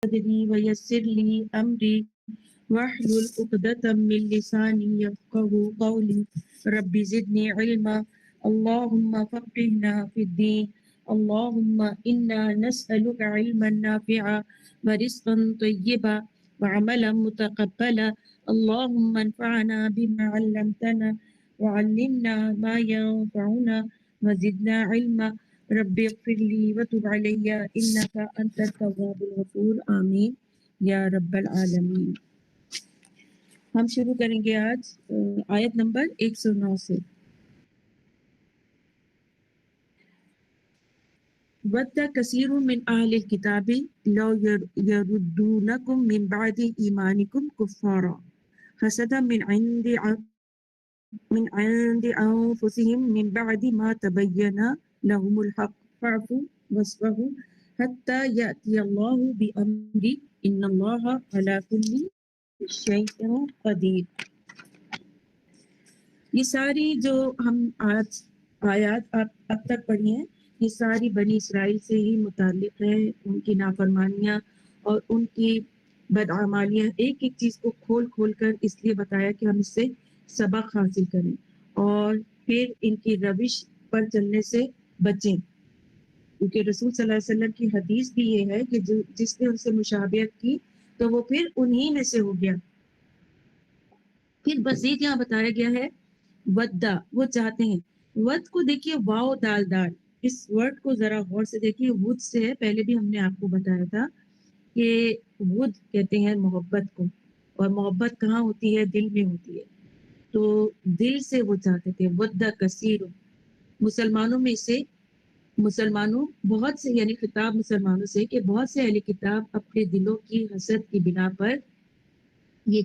صدری ویسر لی امری واحلل عقدۃ من لسانی یفقهوا قولی رب زدنی علما اللهم فقهنا في الدين اللهم إنا نسألك علما نافعا ورزقا طيبا وعملا متقبلا اللهم انفعنا بما علمتنا وعلمنا ما ينفعنا وزدنا علما رب اغفر لي وتب علي إنك أنت التواب الغفور آمین یا رب العالمین۔ ہم شروع کریں گے آج آیت نمبر 109 سے۔ وَدَّ كَثِيرٌ مِّنْ أَهْلِ الْكِتَابِ لَوْ يَرُدُّونَكُم مِّن بَعْدِ إِيمَانِكُمْ كُفَّارًا حَسَدًا مِّنْ عِندِ أَنفُسِهِم مِّن بَعْدِ مَا تَبَيَّنَ لَهُمُ الْحَقُّ فَاعْفُوا وَاصْفَحُوا حَتَّى يَأْتِيَ اللَّهُ بِأَمْرِهِ إِنَّ اللَّهَ عَلَى كُلِّ شَيْءٍ قَدِيرٌ۔ یہ ساری جو ہم آج آیات اب تک پڑھی ہیں، یہ ساری بنی اسرائیل سے ہی متعلق ہے، ان کی نافرمانیاں اور ان کی بدعمالیاں، ایک ایک چیز کو کھول کھول کر اس لیے بتایا کہ ہم اس سے سبق حاصل کریں اور پھر ان کی روش پر چلنے سے بچیں، کیونکہ رسول صلی اللہ علیہ وسلم کی حدیث بھی یہ ہے کہ جس نے ان سے مشابہت کی تو وہ پھر انہی میں سے ہو گیا۔ پھر مزید یہاں بتایا گیا ہے ودا، وہ چاہتے ہیں، ود کو دیکھیے واو دال دال، اس ورڈ کو ذرا غور سے دیکھیے، ود سے ہے، پہلے بھی ہم نے آپ کو بتایا تھا کہ ود کہتے ہیں محبت کو، اور محبت کہاں ہوتی ہے؟ دل میں ہوتی ہے، تو دل سے وہ چاہتے تھے ودا کثیر، مسلمانوں میں سے مسلمانوں بہت سے، یعنی خطاب مسلمانوں سے کہ بہت سے اہل کتاب اپنے دلوں کی حسد کی بنا پر یہ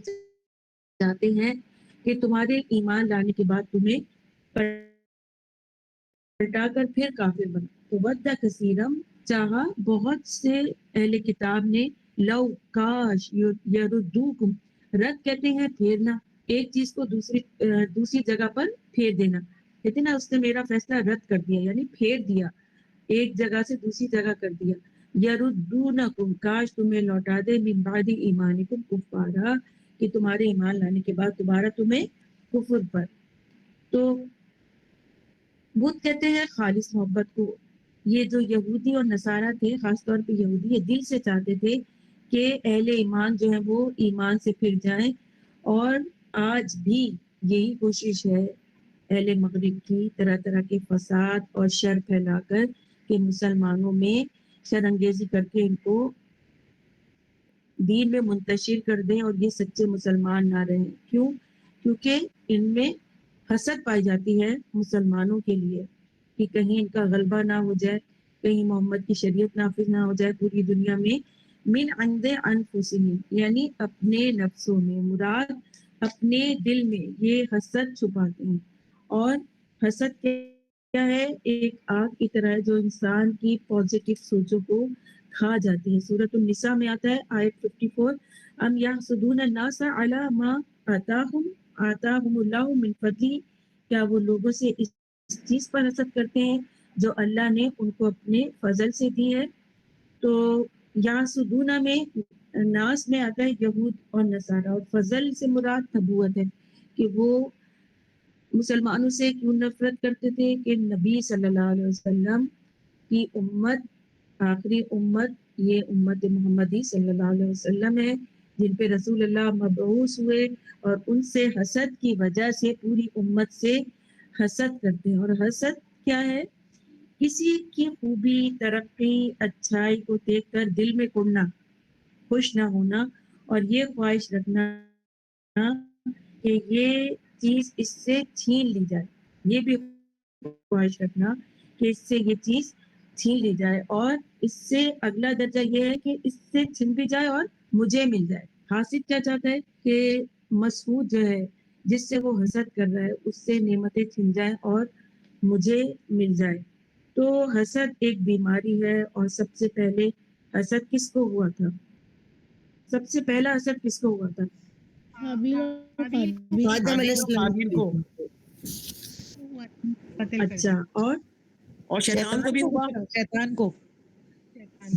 چاہتے ہیں کہ تمہارے ایمان لانے کے بعد تمہیں پلٹا کر پھر کافر بنا۔ تو ودّ کثیرم، چاہا بہت سے اہل کتاب نے، لو کاش، یردوکم، رد کہتے ہیں پھیرنا، ایک چیز کو دوسری جگہ پر پھیر دینا، کہتے ہیں نا اس نے میرا فیصلہ رد کر دیا، یعنی پھیر دیا، ایک جگہ سے دوسری جگہ کر دیا۔ یردونکم، کاش تمہیں لوٹا دے، من بعد ایمانکم کفارا، کہ تمہارے ایمان لانے کے بعد دوبارہ تمہیں کفر پر۔ تو بدھ کہتے ہیں خالص محبت کو۔ یہ جو یہودی اور نصارہ تھے، خاص طور پہ یہودی، یہ دل سے چاہتے تھے کہ اہل ایمان جو ہیں وہ ایمان سے پھر جائیں، اور آج بھی یہی کوشش ہے اہل مغرب کی، طرح طرح کے فساد اور شر پھیلا کر کہ مسلمانوں میں شر انگیزی کر کے ان کو دین میں منتشر کر دیں اور یہ سچے مسلمان نہ رہیں۔ کیوں؟ کیونکہ ان میں حسد پائی جاتی ہے مسلمانوں کے لیے کہ کہیں ان کا غلبہ نہ ہو جائے، کہیں محمد کی شریعت نافذ نہ ہو جائے پوری دنیا میں۔ من عند انفسہم، یعنی اپنے نفسوں میں، مراد اپنے دل میں یہ حسد چھپاتے ہیں۔ اور حسد کیا ہے؟ ایک آگ کی طرح ہے جو انسان کی پازیٹیو سوچوں کو کھا جاتی ہے۔ سورۃ النساء میں آتا ہے آیت 54، ام یحسدون الناس علی ما آتاہم اللہ من فضلہ، کیا وہ لوگوں سے اس چیز پر حسد کرتے ہیں جو اللہ نے ان کو اپنے فضل سے دی ہے۔ تو یحسدون میں ناس میں آتا ہے یہود اور نصارہ، اور فضل سے مراد نبوت ہے کہ وہ مسلمانوں سے کیوں نفرت کرتے تھے کہ نبی صلی اللہ علیہ وسلم کی امت، آخری امت، یہ امت محمدی صلی اللہ علیہ وسلم ہے جن پہ رسول اللہ مبعوث ہوئے، اور ان سے حسد کی وجہ سے پوری امت سے حسد کرتے ہیں۔ اور حسد کیا ہے؟ کسی کی خوبی، ترقی، اچھائی کو دیکھ کر دل میں کڑنا، خوش نہ ہونا، اور یہ خواہش رکھنا کہ یہ چیز اس سے چھین لی جائے، یہ بھی خواہش رکھنا کہ اس سے یہ چیز چھین لی جائے، اور اس سے اگلا درجہ یہ ہے کہ اس سے چھن بھی جائے اور مجھے مل جائے۔ حاسد کیا چاہتا ہے کہ مسعود جو ہے جس سے وہ حسد کر رہا ہے اس سے نعمتیں چھن جائیں اور مجھے مل جائے۔ تو حسد ایک بیماری ہے، اور سب سے پہلے حسد کس کو ہوا تھا؟ سب سے پہلا حسد کس کو ہوا تھا؟ آدم علیہ السلام کو، اچھا، اور شیطان کو بھی ہوا، شیطان کو۔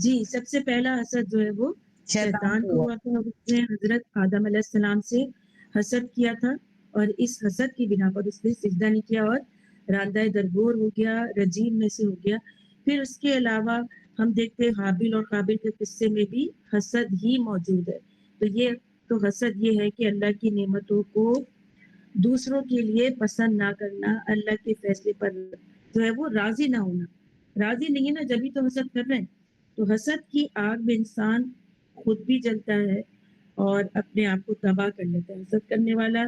جی، سب سے پہلا حسد جو ہے وہ شیطان کو ہوا تھا، اس نے حضرت آدم علیہ السلام سے حسد کیا تھا اور اس حسد کی بنا پر اس نے سجدہ نہیں کیا اور راندہ درگور ہو گیا، رجیم میں سے ہو گیا۔ پھر اس کے علاوہ ہم دیکھتے ہیں حابیل اور قابل کے قصے میں بھی حسد ہی موجود ہے۔ تو حسد یہ ہے کہ اللہ کی نعمتوں کو دوسروں کے لیے پسند نہ کرنا، اللہ کے فیصلے پر جو ہے وہ راضی نہ ہونا۔ راضی نہیں ہے نا، جبھی تو حسد کر رہے ہیں۔ تو حسد کی آگ میں انسان خود بھی جلتا ہے اور اپنے آپ کو تباہ کر لیتا ہے۔ حسد کرنے والا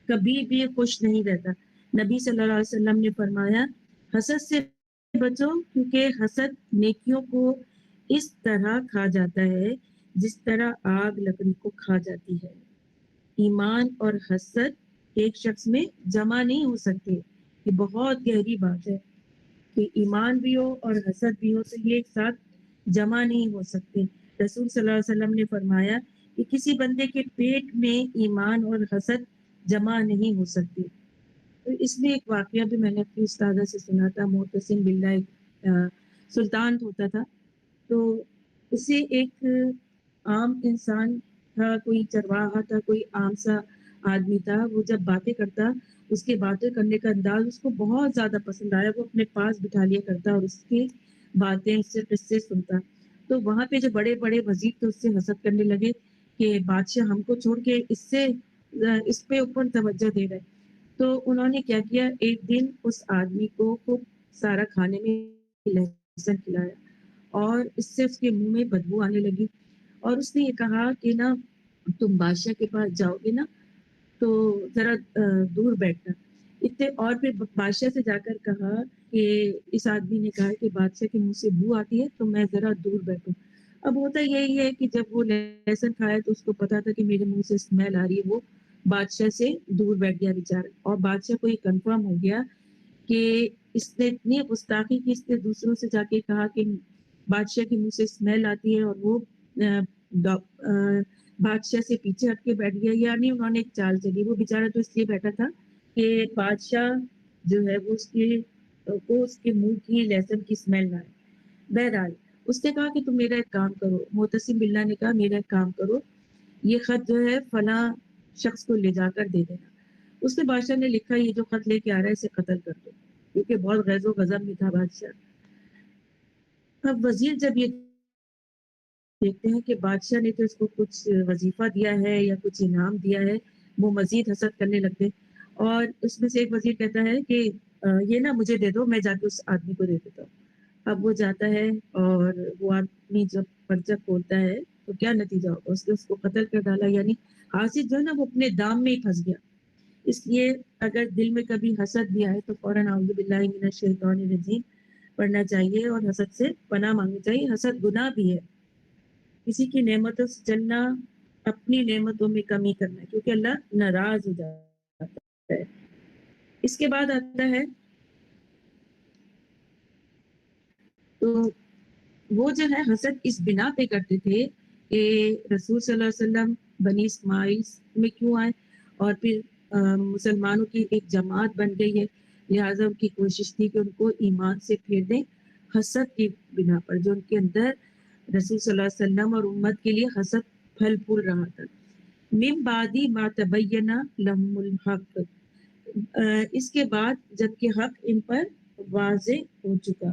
کبھی بھی خوش نہیں رہتا۔ نبی صلی اللہ علیہ وسلم نے فرمایا حسد سے بچو، کیونکہ حسد نیکیوں کو اس طرح کھا جاتا ہے جس طرح آگ لکڑی کو کھا جاتی ہے۔ ایمان اور حسد ایک شخص میں جمع نہیں ہو سکتے۔ یہ بہت گہری بات ہے کہ ایمان بھی ہو اور حسد بھی ہو تو یہ ایک ساتھ جمع نہیں ہو سکتے۔ رسول صلی اللہ علیہ وسلم نے فرمایا کہ کسی بندے کے پیٹ میں ایمان اور حسد جمع نہیں ہو سکتے۔ تو اس میں ایک واقعہ بھی میں نے اپنی استاذہ سے سنا تھا۔ معتصم باللہ ایک سلطان ہوتا تھا، تو اسے ایک عام انسان تھا، کوئی چرواہا تھا، کوئی عام سا آدمی تھا۔ وہ جب باتیں کرتا، اس کے باتیں کرنے کا انداز اس کو بہت زیادہ پسند آیا۔ وہ اپنے پاس بٹھا لیا کرتا اور اس کی باتیں، اس سے قصے سنتا۔ تو وہاں پہ جو بڑے بڑے وزیر تھے اس سے حسد کرنے لگے کہ بادشاہ ہم کو چھوڑ کے اس پہ اوپر توجہ دے رہے۔ تو انہوں نے کیا کیا، ایک دن اس آدمی کو خوب سارا کھانے میں لہسن کھلایا اور اس سے اس کے منہ میں بدبو آنے لگی، اور اس نے یہ کہا کہ نا تم بادشاہ کے پاس جاؤ گے نا تو ذرا دور بیٹھنا۔ اور پھر بادشاہ سے جا کر کہا کہ اس آدمی نے کہا کہ بادشاہ کے منہ سے بو آتی ہے تو میں ذرا دور بیٹھوں۔ اب ہوتا یہی ہے کہ جب وہ لہسن کھایا تو اس کو پتا تھا کہ میرے منہ سے اسمیل آ رہی ہے، وہ بادشاہ سے دور بیٹھ گیا بیچارہ۔ اور بادشاہ کو یہ کنفرم ہو گیا کہ اس نے اتنی گستاخی کی، اس نے دوسروں سے جا کے کہا کہ بادشاہ کے منہ سے اسمیل آتی ہے، اور وہ بادشاہ سے پیچھے ہٹ کے بیٹھ گیا۔ یعنی انہوں نے ایک چال چلی۔ وہ بیچارہ تو اس لیے بیٹھا تھا کہ بادشاہ جو ہے وہ اس کے منہ کی لہسن کی اسمیل نہ آئے۔ بہرحال اس نے کہا کہ تم میرا ایک کام کرو، معتصم باللہ نے کہا میرا ایک کام کرو، یہ خط جو ہے فلاں شخص کو لے جا کر دے دینا۔ اس نے بادشاہ نے لکھا یہ جو خط لے کے آ رہا ہے اسے قتل کر دو، کیونکہ بہت غیظ و غضب میں تھا بادشاہ۔ اب وزیر جب یہ دیکھتے ہیں کہ بادشاہ نے تو اس کو کچھ وظیفہ دیا ہے یا کچھ انعام دیا ہے، وہ مزید حسد کرنے لگتے۔ اور اس میں سے ایک وزیر کہتا ہے کہ یہ نا مجھے دے دو، میں جا کے اس آدمی کو دے دیتا ہوں۔ اب وہ جاتا ہے اور وہ آدمی جب پرچہ کھولتا ہے تو کیا نتیجہ ہوگا، اس نے اس کو قتل کر ڈالا۔ یعنی حاسد جو ہے نا وہ اپنے دام میں ہی پھنس گیا۔ اس لیے اگر دل میں کبھی حسد بھی آئے تو فوراً اعوذ باللہ من الشیطان الرجیم پڑھنا چاہیے اور حسد سے پناہ مانگنی چاہیے۔ حسد گناہ بھی ہے، کسی کی نعمتوں سے جلنا، اپنی نعمتوں میں کمی کرنا، کیونکہ اللہ ناراض ہو جاتا ہے۔ اس کے بعد آتا ہے تو وہ جو ہے حسد اس بنا پہ کرتے تھے کہ رسول صلی اللہ علیہ وسلم بنی اسماعیل میں کیوں آئے، اور پھر مسلمانوں کی ایک جماعت بن گئی ہے، لہٰذا ان کی کوشش تھی کہ ان کو ایمان سے پھیر دیں۔ حسد کی بنا پر جو ان کے اندر رسول صلی اللہ علیہ وسلم اور امت کے لیے حسد پھل پھول رہا تھا۔ من بعدی ما تبین لهم الحق، اس کے بعد جب کہ حق ان پر واضح ہو چکا۔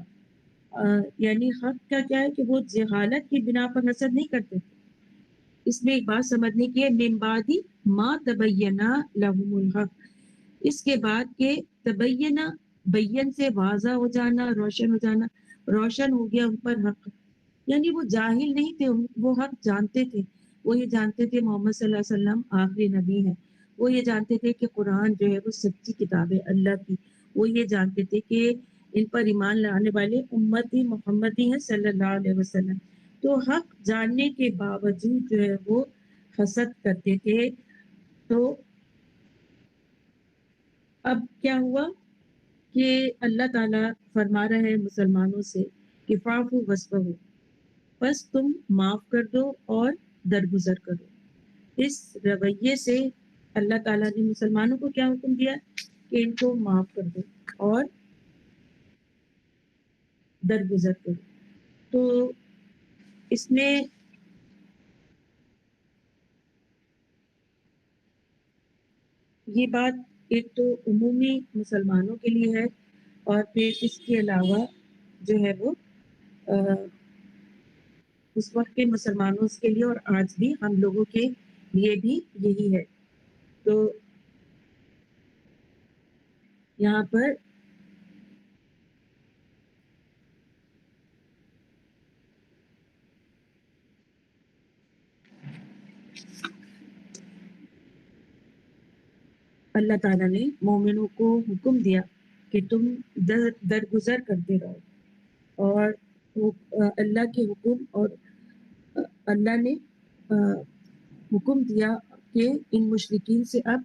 یعنی حق کا کیا ہے کہ وہ جہالت کی بنا پر حسد نہیں کرتے تھے۔ اس میں ایک بات سمجھنے کی ہے، من بعدی ما تبین لهم الحق، اس کے بعد کہ تبین، بین سے واضح ہو جانا، روشن ہو جانا، روشن ہو گیا ان پر حق۔ یعنی وہ جاہل نہیں تھے، وہ حق جانتے تھے۔ وہ یہ جانتے تھے محمد صلی اللہ علیہ وسلم آخری نبی ہیں، وہ یہ جانتے تھے کہ قرآن جو ہے وہ سچی کتاب ہے اللہ کی، وہ یہ جانتے تھے کہ ان پر ایمان لانے والے امتی محمدی ہیں صلی اللہ علیہ وسلم۔ تو حق جاننے کے باوجود جو ہے وہ حسد کرتے تھے۔ تو اب کیا ہوا کہ اللہ تعالیٰ فرما رہے ہیں مسلمانوں سے کہ فاعفوا واصفحوا، بس تم معاف کر دو اور درگزر کرو۔ اس رویے سے اللہ تعالیٰ نے مسلمانوں کو کیا حکم دیا کہ ان کو معاف کر دو اور درگزر کرو۔ تو اس میں یہ بات ایک تو عمومی مسلمانوں کے لیے ہے، اور پھر اس کے علاوہ جو ہے وہ اس وقت کے مسلمانوں کے لیے اور آج بھی ہم لوگوں کے لیے بھی یہی ہے. تو یہاں پر اللہ تعالیٰ نے مومنوں کو حکم دیا کہ تم درگزر کرتے رہو، اور اللہ کے حکم، اور اللہ نے حکم دیا کہ ان مشرکین سے اب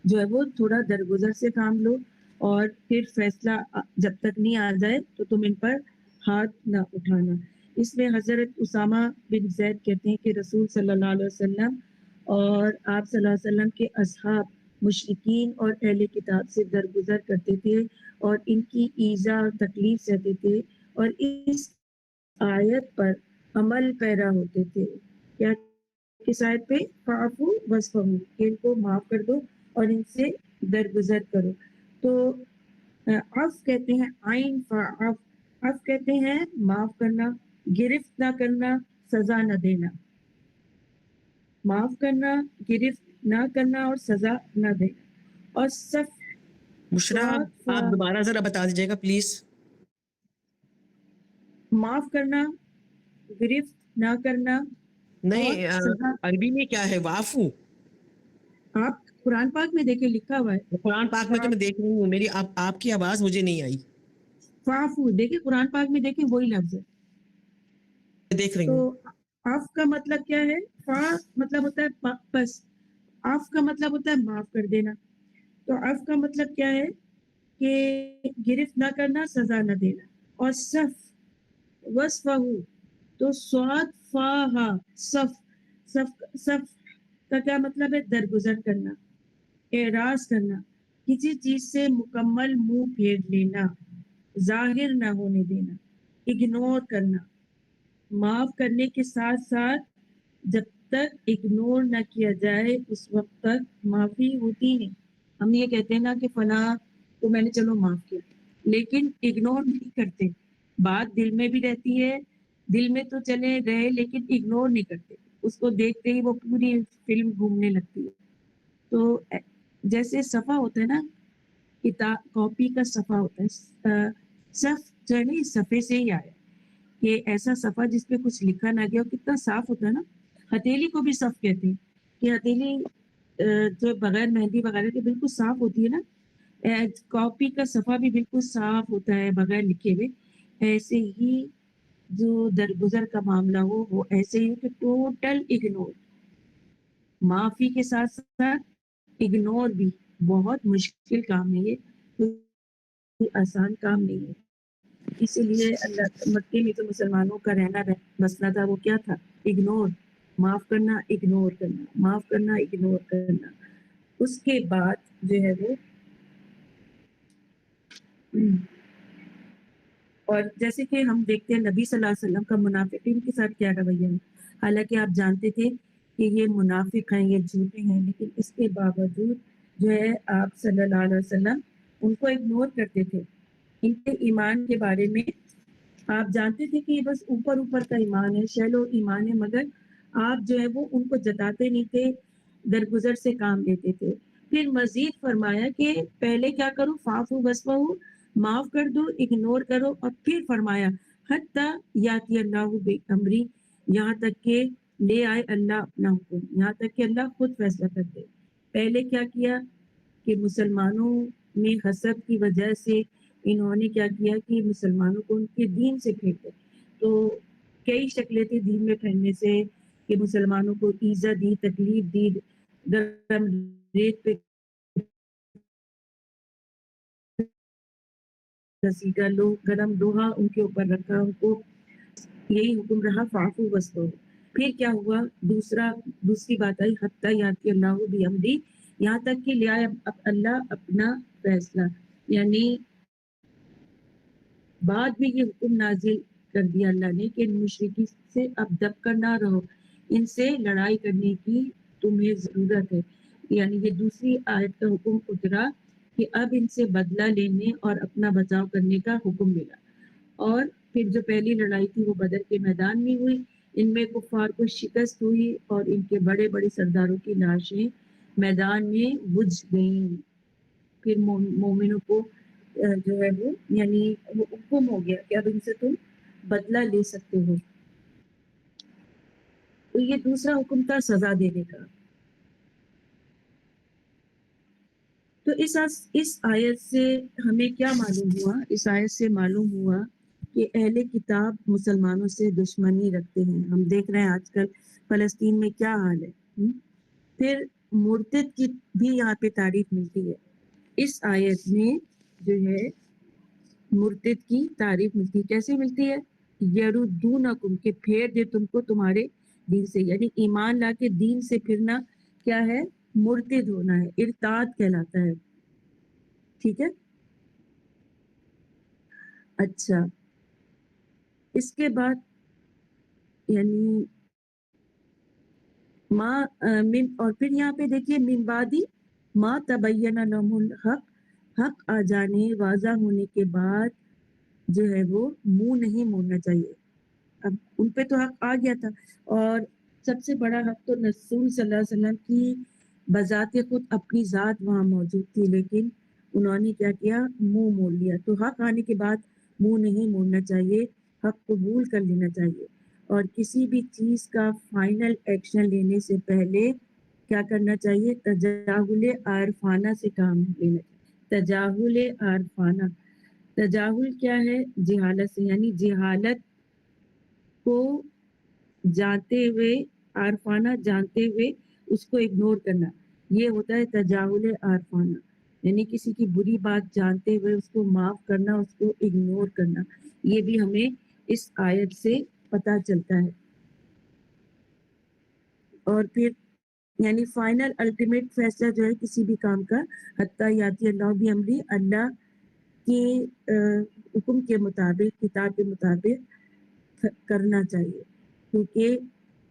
جو ہے وہ تھوڑا درگزر سے کام لو، اور پھر فیصلہ جب تک نہیں آ جائے تو تم ان پر ہاتھ نہ اٹھانا. اس میں حضرت اسامہ بن زید کہتے ہیں کہ رسول صلی اللہ علیہ وسلم اور آپ صلی اللہ علیہ وسلم کے اصحاب مشرکین اور اہل کتاب سے درگزر کرتے تھے اور ان کی ایذا اور تکلیف سہتے تھے، اور اس آیت پر عمل پیرا ہوتے تھے. کیا کس آیت پہ؟ فاعفو واصفحوا، کہ ان کو معاف کر دو اور ان سے درگزر کرو. تو عف کہتے ہیں عین فعف، عف کہتے ہیں معاف کرنا، گرفت نہ کرنا، سزا نہ دینا. معاف کرنا، گرفت نہ کرنا اور سزا نہ دینا. اور بشرا آپ دوبارہ ذرا بتا دیجیے گا پلیز. معاف کرنا، گرفت نہ کرنا. نہیں عربی میں کیا ہے وافو؟ آپ قرآن پاک میں دیکھیں لکھا ہوا ہے. قرآن پاک میں تو میں دیکھ رہی ہوں، میری آپ کی آواز مجھے نہیں آئی. فعفو دیکھیں قرآن پاک میں، دیکھیں وہی لفظ ہے. دیکھ رہی تو ہوں. عف کا مطلب کیا ہے؟ فا مطلب ہوتا ہے بس، عف کا مطلب ہوتا ہے معاف کر دینا. تو عف کا مطلب کیا ہے کہ گرفت نہ کرنا، سزا نہ دینا. اور وصفہو، تو صاد فاہا، صف کا کیا مطلب ہے؟ درگزر کرنا، اعراض کرنا، کسی چیز سے مکمل منہ پھیر لینا، ظاہر نہ ہونے دینا، اگنور کرنا. معاف کرنے کے ساتھ ساتھ جب تک اگنور نہ کیا جائے اس وقت تک معافی ہوتی نہیں. ہم یہ کہتے ہیں نا کہ فلاں تو میں نے چلو معاف کیا، لیکن اگنور نہیں کرتے. بات دل میں بھی رہتی ہے، دل میں تو چلے رہے لیکن اگنور نہیں کرتے. اس کو دیکھتے ہی وہ پوری فلم گھومنے لگتی ہے. تو جیسے صفحہ ہوتا ہے نا، کتاب کاپی کا صفحہ ہوتا ہے، صف جو ہے نا اس صفحے سے ہی آیا کہ ایسا صفحہ جس پہ کچھ لکھا نہ گیا، کتنا صاف ہوتا ہے نا. ہتھیلی کو بھی صف کہتے ہیں کہ ہتھیلی جو بغیر مہندی وغیرہ کے بالکل صاف ہوتی ہے نا، کاپی کا صفحہ بھی بالکل صاف ہوتا ہے بغیر لکھے ہوئے. ایسے ہی جو درگزر کا معاملہ ہو وہ ایسے ہی کہ ٹوٹل اگنور. معافی کے ساتھ ساتھ اگنور بھی بہت مشکل کام ہے، یہ کوئی آسان کام نہیں ہے. اسی لیے اللہ مکے میں جو مسلمانوں کا رہنا مسئلہ تھا وہ کیا تھا؟ اگنور، معاف کرنا، اگنور کرنا، معاف کرنا، اگنور کرنا. اس کے بعد جو ہے وہ اور جیسے کہ ہم دیکھتے ہیں نبی صلی اللہ علیہ وسلم کا منافقین کے ساتھ کیا رویہ ہے. حالانکہ آپ جانتے تھے کہ یہ منافق ہیں، یہ جھوٹے ہیں، لیکن اس کے باوجود جو ہے آپ صلی اللہ علیہ وسلم ان کو اگنور کرتے تھے. ان کے ایمان کے بارے میں آپ جانتے تھے کہ یہ بس اوپر اوپر کا ایمان ہے، شیلو ایمان ہے، مگر آپ جو ہے وہ ان کو جتاتے نہیں تھے، درگزر سے کام لیتے تھے. پھر مزید فرمایا کہ پہلے کیا کرو؟ فاعفو واصفحوا، معاف کر دو، اگنور کرو. اور پھر فرمایا حتی یاتی اللہ بامری، یہاں تک کہ لے آئے اللہ اپنا حکم، یہاں تک کہ اللہ خود فیصلہ کر دے. پہلے کیا کیا کہ مسلمانوں میں حسد کی وجہ سے انہوں نے کیا کیا کہ مسلمانوں کو ان کے دین سے پھیر دے. تو کئی شکلیں تھیں دین میں پھیلنے سے کہ مسلمانوں کو ایذا دی، تکلیف دی، گرم ریت پہ گھسیٹا، گرم لوہا ان کے اوپر رکھا، ان کو یہی حکم رہا فاعفو واصفحوا. پھر کیا ہوا؟ دوسری بات آئی حتی یاتی اللہ بامری، یہاں تک کہ لے آئے اللہ اپنا فیصلہ. یعنی بعد میں یہ حکم نازل کر دیا اللہ نے کہ مشرکین سے اب دب کر نہ رہو، ان سے لڑائی کرنے کی تمہیں ضرورت ہے. یعنی یہ دوسری آیت کا حکم اترا کہ اب ان سے بدلہ لینے اور اپنا بچاؤ کرنے کا حکم ملا. اور پھر جو پہلی لڑائی تھی وہ بدر کے میدان میں ہوئی. ان میں کفار کو شکست ہوئی اور ان کے بڑے بڑے سرداروں کی لاشیں میدان میں بجھ گئیں. پھر مومنوں کو جو ہے وہ یعنی وہ حکم ہو گیا کہ اب ان سے تم بدلہ لے سکتے ہو. تو یہ دوسرا حکم تھا سزا دینے کا. تو اس آیت سے ہمیں کیا معلوم ہوا؟ اس آیت سے معلوم ہوا کہ اہل کتاب مسلمانوں سے دشمنی رکھتے ہیں. ہم دیکھ رہے ہیں آج کل فلسطین میں کیا حال ہے. پھر مرتد کی بھی یہاں پہ تعریف ملتی ہے. اس آیت میں جو ہے مرتد کی تعریف ملتی ہے. کیسے ملتی ہے؟ یردونکم کہ پھیر دے تم کو تمہارے دین سے. یعنی ایمان لا کے دین سے پھرنا کیا ہے؟ مرتد ہونا ہے، ارتاد کہلاتا ہے. ٹھیک ہے. اچھا اس کے بعد یعنی من اور پھر یہاں پہ دیکھیے من بعدی ما تبین لهم الحق، حق آ جانے واضح ہونے کے بعد جو ہے وہ منہ نہیں موڑنا چاہیے. اب ان پہ تو حق آ گیا تھا اور سب سے بڑا حق تو رسول صلی اللہ علیہ وسلم کی بذات خود اپنی ذات وہاں موجود تھی، لیکن انہوں نے کیا کیا؟ منہ موڑ لیا. تو حق آنے کے بعد منہ نہیں موڑنا چاہیے، حق قبول کر لینا چاہیے. اور کسی بھی چیز کا فائنل ایکشن لینے سے پہلے کیا کرنا چاہیے؟ تجاہل عارفانہ سے کام لینا چاہیے. تجاہل عارفانہ، تجاہل کیا ہے؟ جہالت سے، یعنی جہالت کو جانتے ہوئے، عارفانہ جانتے ہوئے اس کو اگنور کرنا، یہ ہوتا ہے تجاہل عارفانہ. یعنی کسی کی بری بات جانتے ہوئے اس کو معاف کرنا، اس کو اگنور کرنا. یہ بھی ہمیں اس آیت سے پتہ چلتا ہے. اور پھر یعنی فائنل الٹیمیٹ فیصلہ جو ہے کسی بھی کام کا حتیٰ یاتی اللہ بھی امری، اللہ کے حکم کے مطابق، کتاب کے مطابق کرنا چاہیے. کیونکہ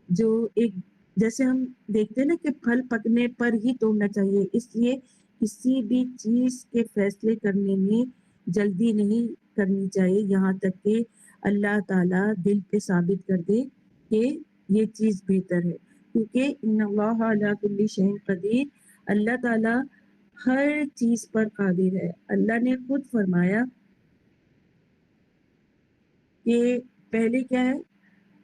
جو ایک جیسے ہم دیکھتے ہیں نا کہ پھل پکنے پر ہی توڑنا چاہیے، اس لیے کسی بھی چیز کے فیصلے کرنے میں جلدی نہیں کرنی چاہیے یہاں تک کہ اللہ تعالیٰ دل پہ ثابت کر دے کہ یہ چیز بہتر ہے. کیونکہ ان اللہ علی کل شیء قدیر، اللہ تعالیٰ ہر چیز پر قادر ہے. اللہ نے خود فرمایا کہ پہلے کیا ہے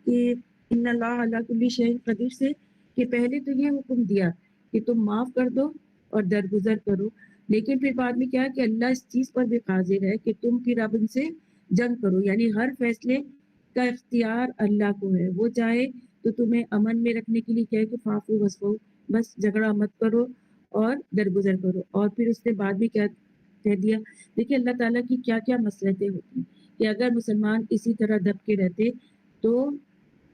کہ ان اللہ علی کل شیء قدیر سے کہ پہلے تو یہ حکم دیا کہ تم معاف کر دو اور درگزر کرو، لیکن پھر بعد میں کیا کہ اللہ اس چیز پر بھی قادر ہے کہ تم پھر اب ان سے جنگ کرو. یعنی ہر فیصلے کا اختیار اللہ کو ہے. وہ چاہے تو تمہیں امن میں رکھنے کے لیے کہے کہ فاعفو واصفحوا، بس جھگڑا مت کرو اور درگزر کرو. اور پھر اس کے بعد بھی کیا کہہ دیا؟ دیکھیے اللہ تعالیٰ کی کیا کیا مصلحتیں ہوتی ہیں کہ اگر مسلمان اسی طرح دب کے رہتے تو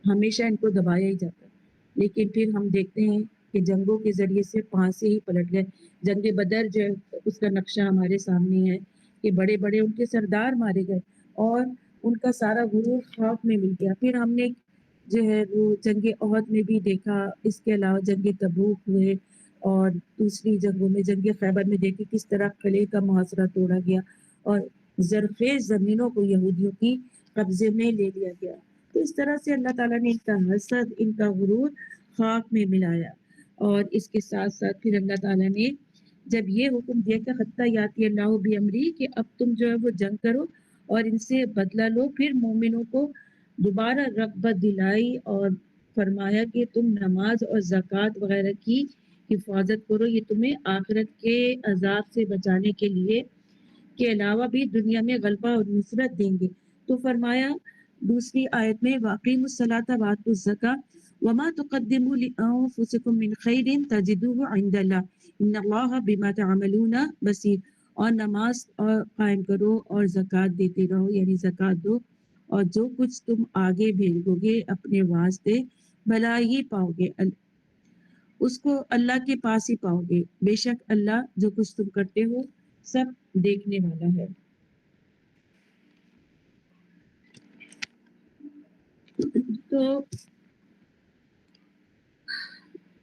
ہمیشہ ان کو دبایا ہی جاتا. لیکن پھر ہم دیکھتے ہیں کہ جنگوں کے ذریعے سے پھانسے ہی پلٹ گئے. جنگ بدر جو ہے اس کا نقشہ ہمارے سامنے ہے کہ بڑے بڑے ان کے سردار مارے گئے اور ان کا سارا غرور خاک میں مل گیا. پھر ہم نے جو ہے وہ جنگ احد میں بھی دیکھا، اس کے علاوہ جنگ تبوک ہوئے اور دوسری جنگوں میں جنگ خیبر میں دیکھے کس طرح قلعے کا محاصرہ توڑا گیا اور زرخیز زمینوں کو یہودیوں کی قبضے میں لے لیا گیا. تو اس طرح سے اللہ تعالیٰ نے ان کا حسد، ان کا غرور خاک میں ملایا. اور اس کے ساتھ ساتھ پھر اللہ تعالیٰ نے جب یہ حکم دیا کہ حتیٰ یاتی اللہ بامری کہ اب تم جو ہے وہ جنگ کرو اور ان سے بدلہ لو، پھر مومنوں کو دوبارہ رغبت دلائی اور فرمایا کہ تم نماز اور زکوٰۃ وغیرہ کی حفاظت کرو، یہ تمہیں آخرت کے عذاب سے بچانے کے لیے کے علاوہ بھی دنیا میں غلبہ اور نصرت دیں گے. تو فرمایا دوسری آیت میں واقیموا الصلاۃ وآتوا الزکاۃ وما تقدموا لانفسکم من خیر تجدوہ عند اللہ ان اللہ بما تعملون بصیر. اور نماز قائم کرو اور زکوٰۃ دیتے رہو، یعنی زکوٰۃ دو، اور جو کچھ تم آگے بھیجو گے اپنے واسطے بھلا ہی پاؤ گے، اس کو اللہ کے پاس ہی پاؤ گے. بے شک اللہ جو کچھ تم کرتے ہو سب دیکھنے والا ہے. تو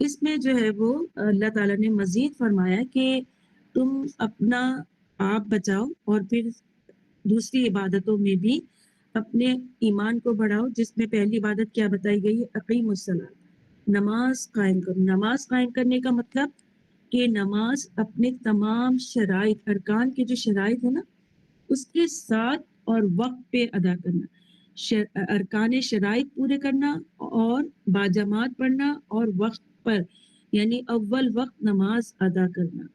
اس میں جو ہے وہ اللہ تعالیٰ نے مزید فرمایا کہ تم اپنا آپ بچاؤ اور پھر دوسری عبادتوں میں بھی اپنے ایمان کو بڑھاؤ، جس میں پہلی عبادت کیا بتائی گئی ہے؟ اقیم الصلاۃ، نماز قائم کرو۔ نماز قائم کرنے کا مطلب کہ نماز اپنے تمام شرائط، ارکان کے جو شرائط ہے نا اس کے ساتھ اور وقت پہ ادا کرنا، ارکان شرائط پورے کرنا اور باجماعت پڑھنا اور وقت پر، یعنی اول وقت نماز ادا کرنا۔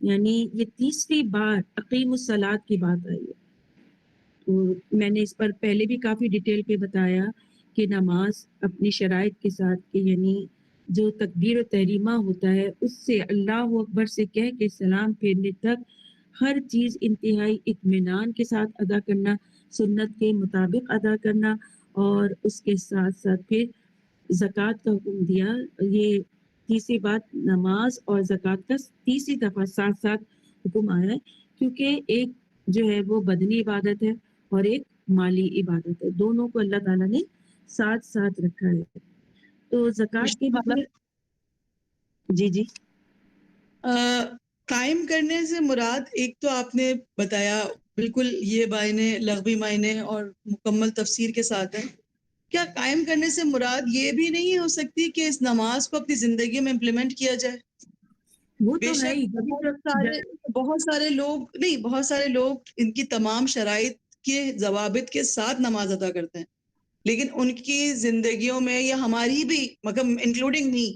یعنی یہ تیسری بار اقیم الصلاۃ کی بات آئی ہے۔ تو میں نے اس پر پہلے بھی کافی ڈیٹیل پہ بتایا کہ نماز اپنی شرائط کے ساتھ کہ یعنی جو تکبیر و تحریمہ ہوتا ہے اس سے اللہ اکبر سے کہہ کے سلام پھیرنے تک ہر چیز انتہائی اطمینان کے ساتھ ادا کرنا، سنت کے مطابق ادا کرنا، اور اس کے ساتھ ساتھ پھر زکوٰۃ کا حکم دیا۔ یہ تیسری بات نماز اور زکوٰۃ کا تیسری دفعہ ساتھ ساتھ حکم آیا ہے، کیونکہ ایک جو ہے وہ بدنی عبادت ہے اور ایک مالی عبادت ہے، دونوں کو اللہ تعالیٰ نے ساتھ ساتھ رکھا ہے۔ تو زکوٰۃ کے مشتبہ جی جی قائم کرنے سے مراد ایک تو آپ نے بتایا بالکل یہ معنی لغوی معنی اور مکمل تفسیر کے ساتھ ہے۔ کیا قائم کرنے سے مراد یہ بھی نہیں ہو سکتی کہ اس نماز کو اپنی زندگی میں امپلیمنٹ کیا جائے؟ وہ بے تو ہے شک ہی، بہت سارے لوگ ان کی تمام شرائط کے ضوابط کے ساتھ نماز ادا کرتے ہیں، لیکن ان کی زندگیوں میں یا ہماری بھی مطلب انکلوڈنگ می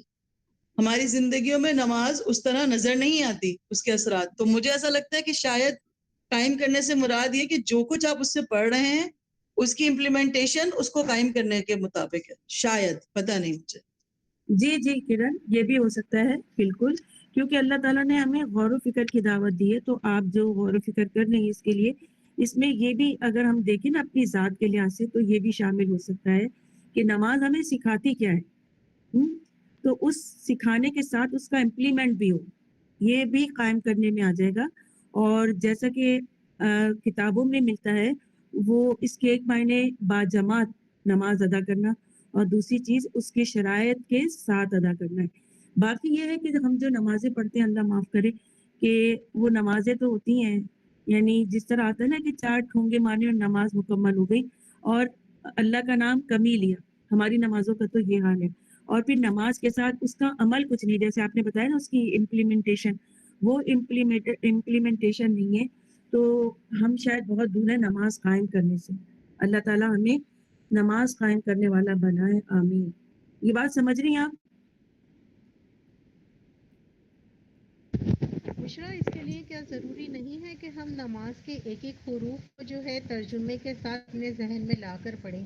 ہماری زندگیوں میں نماز اس طرح نظر نہیں آتی اس کے اثرات۔ تو مجھے ایسا لگتا ہے کہ شاید قائم کرنے سے مراد یہ کہ جو کچھ آپ اس سے پڑھ رہے ہیں اس کی امپلیمنٹیشن اس کو قائم کرنے کے مطابق ہے، شاید، پتہ نہیں مجھے۔ جی جی کرن، یہ بھی ہو سکتا ہے بالکل، کیونکہ اللہ تعالیٰ نے ہمیں غور و فکر کی دعوت دی ہے، تو آپ جو غور و فکر کر رہے ہیں اس کے لیے، اس میں یہ بھی اگر ہم دیکھیں نا اپنی ذات کے لحاظ سے تو یہ بھی شامل ہو سکتا ہے کہ نماز ہمیں سکھاتی کیا ہے، تو اس سکھانے کے ساتھ اس کا امپلیمنٹ بھی ہو، یہ بھی قائم کرنے میں آ جائے گا۔ اور جیسا کہ کتابوں میں ملتا ہے، وہ اس کے ایک معنی باجماعت نماز ادا کرنا اور دوسری چیز اس کے شرائط کے ساتھ ادا کرنا ہے۔ باقی یہ ہے کہ ہم جو نمازیں پڑھتے ہیں، اللہ معاف کرے، کہ وہ نمازیں تو ہوتی ہیں، یعنی جس طرح آتا ہے نا کہ 4 ٹھونگے مارے اور نماز مکمل ہو گئی، اور اللہ کا نام کم ہی لیا، ہماری نمازوں کا تو یہ حال ہے۔ اور پھر نماز کے ساتھ اس کا عمل کچھ نہیں، جیسے آپ نے بتایا نا اس کی امپلیمنٹیشن، وہ امپلیمنٹیشن نہیں ہے، تو ہم شاید بہت دور ہیں نماز قائم کرنے سے۔ اللہ تعالیٰ ہمیں نماز قائم کرنے والا بنائے، آمین۔ یہ بات سمجھ رہی ہیں آپ؟ بشرا، اس کے لیے کیا ضروری نہیں ہے کہ ہم نماز کے ایک ایک حروف کو جو ہے ترجمے کے ساتھ اپنے ذہن میں لا کر پڑھیں؟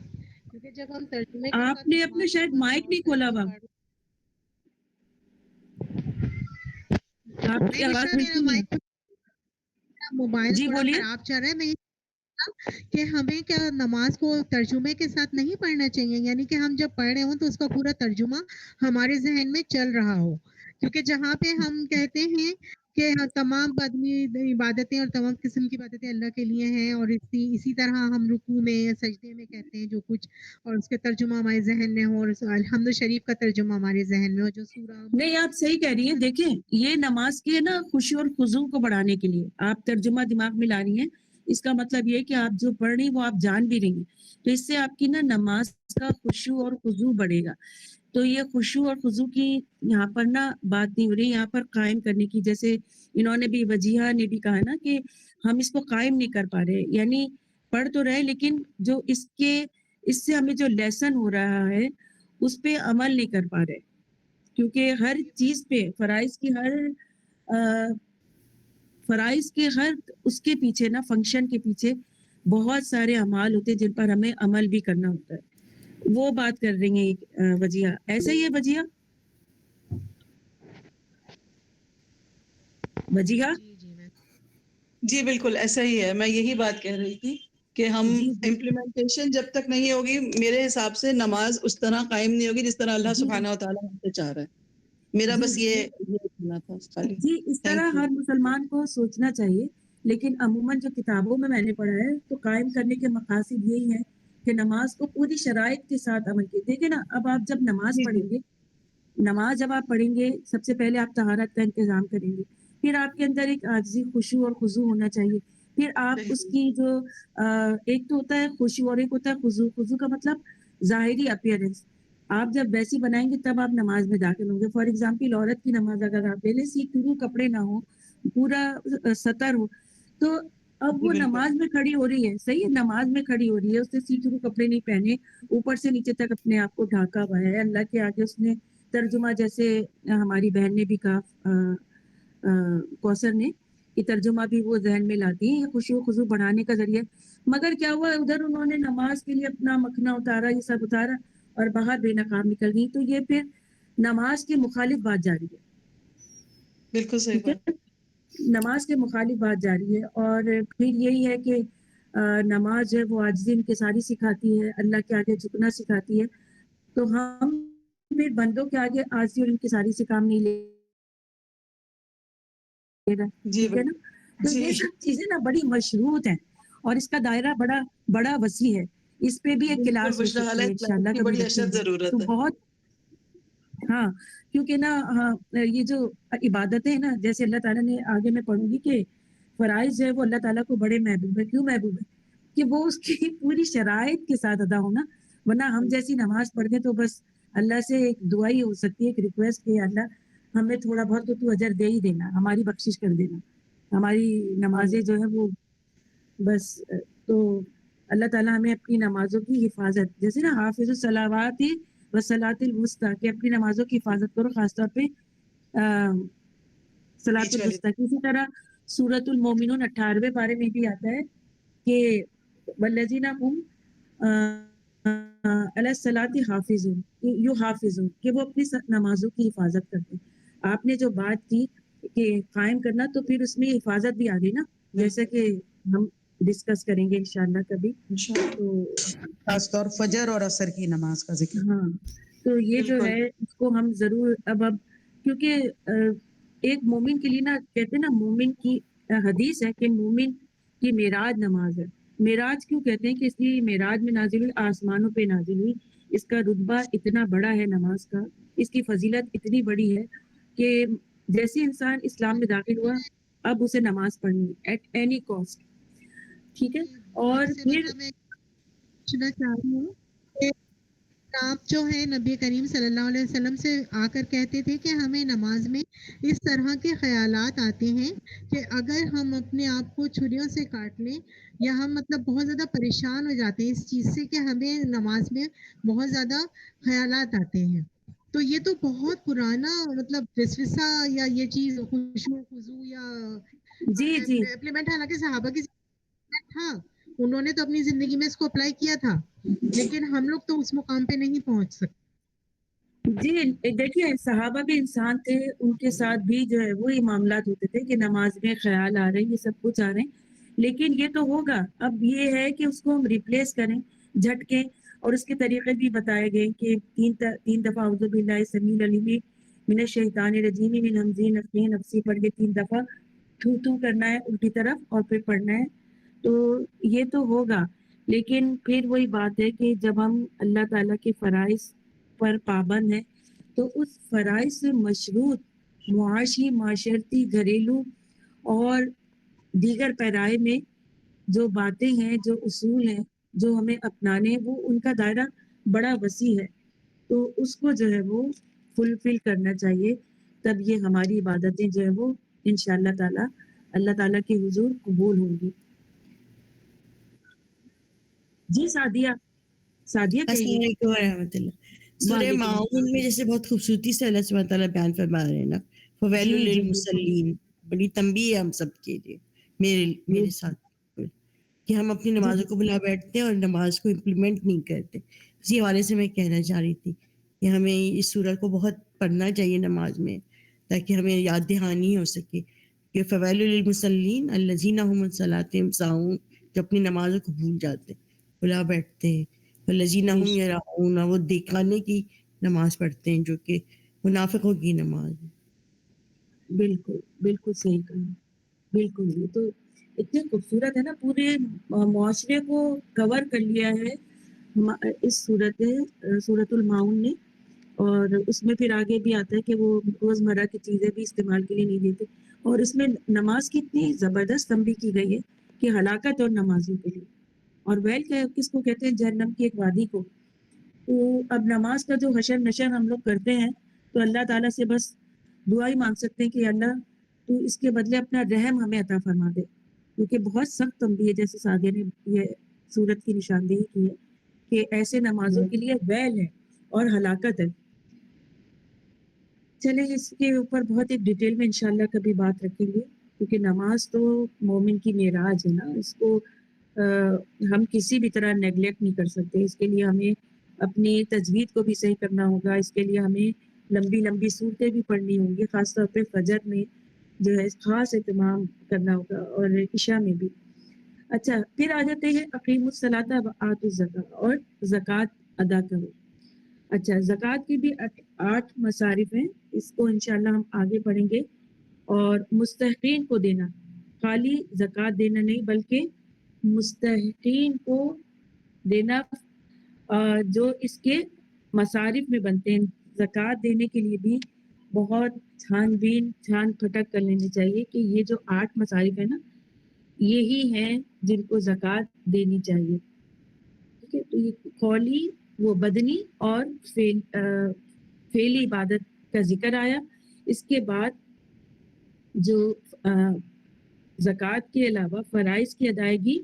کیونکہ جب ہم ترجمے کے آپ ساتھ نے اپنے نماز کو شاید پڑھیں مائک اور نہیں کھولا ترجمہ ہوا، کاٹ، آپ کی نہیں آواز بشرا، میرا نہیں مائک موبائل جی تھوڑا بولیے۔ خراب چل رہا ہے، میں کہ ہمیں کیا نماز کو ترجمے کے ساتھ نہیں پڑھنا چاہیے؟ یعنی کہ ہم جب پڑھ رہے ہوں تو اس کا پورا ترجمہ ہمارے ذہن میں چل رہا ہو، کیونکہ جہاں پہ ہم کہتے ہیں کہ تمام بدنی عبادتیں اور تمام قسم کی عبادتیں اللہ کے لیے ہیں، اور اسی طرح ہم رکوع میں یا سجدے میں کہتے ہیں جو کچھ، اور اس کے ترجمہ ہمارے ذہن میں ہو، اور الحمد شریف کا ترجمہ ہمارے ذہن میں ہو، جو سورہ نہیں، آپ صحیح کہہ رہی ہیں، دیکھیں یہ نماز کے نا خوشی اور خضوع کو بڑھانے کے لیے آپ ترجمہ دماغ میں لا رہی ہیں، اس کا مطلب یہ ہے کہ آپ جو پڑھ رہی ہیں وہ آپ جان بھی رہی ہیں، تو اس سے آپ کی نا نماز کا خشوع اور خضوع بڑھے گا۔ تو یہ خشوع اور خضوع کی یہاں پر نا بات نہیں ہو رہی، یہاں پر قائم کرنے کی، جیسے انہوں نے بھی وجیہہ نے بھی کہا نا کہ ہم اس کو قائم نہیں کر پا رہے، یعنی پڑھ تو رہے لیکن جو اس سے ہمیں جو لیسن ہو رہا ہے اس پہ عمل نہیں کر پا رہے، کیونکہ ہر چیز پہ فرائض کے ہر اس کے پیچھے نا فنکشن کے پیچھے بہت سارے اعمال ہوتے ہیں جن پر ہمیں عمل بھی کرنا ہوتا ہے، وہ بات کر رہی ہیں وجیہہ، ایسا ہی ہے وجیہہ؟ وجیہہ جی بالکل ایسا ہی ہے، میں یہی بات کہہ رہی تھی کہ ہم جی جی امپلیمنٹیشن جب تک نہیں ہوگی میرے حساب سے نماز اس طرح قائم نہیں ہوگی جس طرح اللہ جی سبحانہ و تعالیٰ ہم سے چاہ رہا ہے۔ میرا جی بس جی یہ کہنا تھا خالی۔ جی، اس طرح تھینک یو۔ ہر مسلمان کو سوچنا چاہیے، لیکن عموماً جو کتابوں میں نے پڑھا ہے تو قائم کرنے کے مقاصد یہی ہے کہ نماز کو پوری شرائط کے ساتھ عمل کیے۔ دیکھیں نا، اب آپ جب نماز جی جی پڑھیں گے نماز جب آپ پڑھیں گے سب سے پہلے آپ طہارت کا انتظام کریں گے، پھر آپ کے اندر ایک عاجزی خشوع اور خضوع ہونا چاہیے، پھر آپ اس کی جو ایک تو ہوتا ہے خشوع اور ایک ہوتا ہے خضوع. خضوع کا مطلب ظاہری اپیئرنس. آپ جب ویسی بنائیں گے تب آپ نماز میں داخل ہوں گے. فار ایگزامپل عورت کی نماز اگر آپ لے لیں سی ٹرو کپڑے نہ ہو، پورا سطر ہو، تو اب جی وہ بالکل نماز میں کھڑی ہو رہی ہے، صحیح ہے، نماز میں کھڑی ہو رہی ہے، اس نے سی ٹرو کپڑے نہیں پہنے، اوپر سے نیچے تک اپنے آپ کو ڈھانکا ہوا ہے، اللہ کے آگے اس نے ترجمہ جیسے ہماری بہن نے بھی کہا کوثر نے کہ ترجمہ بھی وہ ذہن میں لاتی ہیں، یہ خوشی و خضوع بڑھانے کا ذریعہ. مگر کیا ہوا ادھر انہوں نے نماز کے لیے اپنا مکھنا اتارا، یہ سب اتارا اور باہر بے نقاب نکل گئی، تو یہ پھر نماز کے مخالف بات جاری ہے. بالکل صحیح ٹھیک ہے، بات. نماز کے مخالف بات جاری ہے. اور پھر یہی ہے کہ نماز جو ہے وہ عاجزی انکساری سکھاتی ہے، اللہ کے آگے جھکنا سکھاتی ہے. تو ہم پھر بندوں کے آگے عاجزی اور انکساری سے کام نہیں لے گا. جی ٹھیک ہے نا. تو جی یہ سب چیزیں نا بڑی مشروط ہیں اور اس کا دائرہ بڑا بڑا وسیع ہے. اس پہ بھی ایک بالکل کلاس ہو بشرا سکتی ہے حالت انشاءاللہ کی کبھی بڑی رکھیں اشد گے تو ضرورت ہے. بہت. ہاں کیونکہ نا یہ جو عبادتیں ہیں نا، جیسے اللہ تعالیٰ نے آگے میں پڑھوں گی کہ فرائض جو ہے وہ اللہ تعالیٰ کو بڑے محبوب ہے. کیوں محبوب ہے؟ کہ وہ اس کی پوری شرائط کے ساتھ ادا ہونا. ورنہ ہم جیسی نماز پڑھ گئے تو بس اللہ سے ایک دعا ہی ہو سکتی ہے، ایک ریکویسٹ کہ اللہ ہمیں تھوڑا بہت تو اجر دے ہی دینا، ہماری بخشش کر دینا. ہماری نمازیں جو ہے وہ بس تو اللہ تعالیٰ ہمیں اپنی نمازوں کی حفاظت، جیسے نا حافظ الصلاوات وصلاۃ الوسطیٰ، کہ اپنی نمازوں کی حفاظت کرو، خاص طور پہ صلاۃ بیچ والی. الوسطیٰ. اسی طرح سورۃ المومنون 18ویں پارے میں بھی آتا ہے کہ والذین هم علی الصلاۃ حافظون، یحافظون، کہ وہ اپنی نمازوں کی حفاظت کرتے ہیں. آپ نے جو بات کی کہ قائم کرنا، تو پھر اس میں حفاظت بھی آ گئی نا، جیسے کہ ہم ڈسکس کریں گے انشاءاللہ کبھی. انشاءاللہ. تو خاص طور فجر اور عصر کی نماز کا ذکر. ہاں تو یہ جو بالکل ہے اس کو ہم ضرور اب کیونکہ ایک مومن کے لیے نا کہتے ہیں نا، مومن کی حدیث ہے کہ مومن کی معراج نماز ہے. معراج کیوں کہتے ہیں؟ کہ اس لیے معراج میں نازل ہوئی، آسمانوں پہ نازل ہوئی. اس کا رتبہ اتنا بڑا ہے نماز کا، اس کی فضیلت اتنی بڑی ہے کہ جیسے انسان اسلام میں داخل ہوا اب اسے نماز پڑھنی ایٹ اینی کاسٹ. ٹھیک ہے. اور آپ سے پھر مطلب میں پوچھنا چاہ رہی ہوں کہ آپ جو ہے نبی کریم صلی اللہ علیہ وسلم سے آ کر کہتے تھے کہ ہمیں نماز میں اس طرح کے خیالات آتے ہیں کہ اگر ہم اپنے آپ کو چھریوں سے کاٹ لیں، یا ہم مطلب بہت زیادہ پریشان ہو جاتے ہیں اس چیز سے کہ ہمیں نماز میں بہت زیادہ خیالات آتے ہیں. تو یہ تو بہت پرانا مطلب وسوسہ یا یہ چیز خشوع خضوع یا جی جی امپلیمنٹ، حالانکہ صحابہ کی تھا، انہوں نے تو اپنی زندگی میں اس کو اپلائی کیا تھا، لیکن ہم لوگ تو اس مقام پہ نہیں پہنچ سکتے. جی دیکھیے صحابہ بھی انسان تھے، ان کے ساتھ بھی جو ہے وہی معاملات ہوتے تھے کہ نماز میں خیال آ رہے ہیں، یہ سب کچھ آ رہے ہیں. لیکن یہ تو ہوگا، اب یہ ہے کہ اس کو ہم ریپلیس کریں جھٹکیں. اور اس کے طریقے بھی بتائے گئے کہ تین دفعہ اعوذ باللہ السمیع العلیم من الشیطان الرجیم من ہمزہ نفخہ نفثہ پڑھ کے 3 دفعہ تھو کرنا ہے الٹی طرف اور پھر پڑھنا ہے. تو یہ تو ہوگا، لیکن پھر وہی بات ہے کہ جب ہم اللہ تعالیٰ کے فرائض پر پابند ہیں تو اس فرائض سے مشروط معاشی، معاشرتی، گھریلو اور دیگر پیرائے میں جو باتیں ہیں، جو اصول ہیں، جو ہمیں اپنانے ہیں، وہ ان کا دائرہ بڑا وسیع ہے. تو اس کو جو ہے وہ فلفل کرنا چاہیے، تب یہ ہماری عبادتیں جو ہے وہ انشاءاللہ تعالی اللہ تعالیٰ کے حضور قبول ہوں گی. جی سعدیہ السلام کہیے. علیکم ورحمۃ اللہ. سورہ وعلیکم معاون میں السلام. جیسے بہت خوبصورتی سے اللہ سبحانہ تعالیٰ بیان فرما رہے ہیں نا، فویل جی جی بالکل للمصلین، بڑی تنبیہ ہے ہم سب کے لیے، میرے ساتھ، کہ ہم اپنی جی نمازوں کو بلا بیٹھتے ہیں اور نماز کو امپلیمنٹ نہیں کرتے. اسی حوالے سے میں کہنا چاہ رہی تھی کہ ہمیں اس سورہ کو بہت پڑھنا چاہیے نماز میں، تاکہ ہمیں یاد دہانی ہو سکے کہ فویل للمصلین الذین هم عن صلاتهم ساہون، جو اپنی نمازوں کو بھول جاتے ہیں، بلا بیٹھتے ہیں. والذین بے هم شک. یراؤون، وہ دکھانے کی نماز پڑھتے ہیں جو کہ منافقوں کی نماز ہے. بالکل بالکل صحیح کہا. بالکل یہ تو اتنی خوبصورت ہے نا، پورے معاشرے کو کور کر لیا ہے اس سورت المعون نے. اور اس میں پھر آگے بھی آتا ہے کہ وہ روزمرہ کی چیزیں بھی استعمال کے لیے نہیں دیتے. اور اس میں نماز کی اتنی زبردست تنبیہ کی گئی ہے کہ ہلاکت اور نمازوں کے لیے. اور ویل کس کو کہتے ہیں؟ جہنم کی ایک وادی کو. تو اب نماز کا جو حشر نشر ہم لوگ کرتے ہیں تو اللہ تعالیٰ سے بس دعا ہی مانگ سکتے ہیں کہ اللہ تو اس کے بدلے اپنا رحم ہمیں عطا فرما دے، کیونکہ بہت سخت تنبیہ ہے جیسے سعدیہ نے یہ سورت کی نشاندہی کی ہے کہ ایسے نمازوں کے لیے ویل ہے اور ہلاکت ہے. چلیں اس کے اوپر بہت ایک ڈیٹیل میں انشاءاللہ کبھی بات رکھیں گے، کیونکہ نماز تو مومن کی معراج ہے نا، اس کو ہم کسی بھی طرح نیگلیکٹ نہیں کر سکتے. اس کے لیے ہمیں اپنی تجوید کو بھی صحیح کرنا ہوگا، اس کے لیے ہمیں لمبی لمبی صورتیں بھی پڑھنی ہوں گی، خاص طور پہ فجر میں جو ہے خاص اہتمام کرنا ہوگا اور عشاء میں بھی. اچھا پھر آ جاتے ہیں اقیم الصلاۃ و آتوا الزکاۃ، اور زکوٰۃ ادا کرو. اچھا زکوٰۃ کی بھی 8 مصارف ہیں، اس کو انشاءاللہ ہم آگے پڑھیں گے. اور مستحقین کو دینا، خالی زکوٰۃ دینا نہیں بلکہ مستحقین کو دینا جو اس کے مصارف میں بنتے ہیں. زکوٰۃ دینے کے لیے بھی بہت چھان پھٹک کر لینی چاہیے کہ یہ جو 8 مصارف ہیں نا یہی ہیں جن کو زکوٰۃ دینی چاہیے. ٹھیک ہے، تو یہ قولی وہ بدنی اور فعلی عبادت کا ذکر آیا. اس کے بعد جو زکوٰۃ کے علاوہ فرائض کی ادائیگی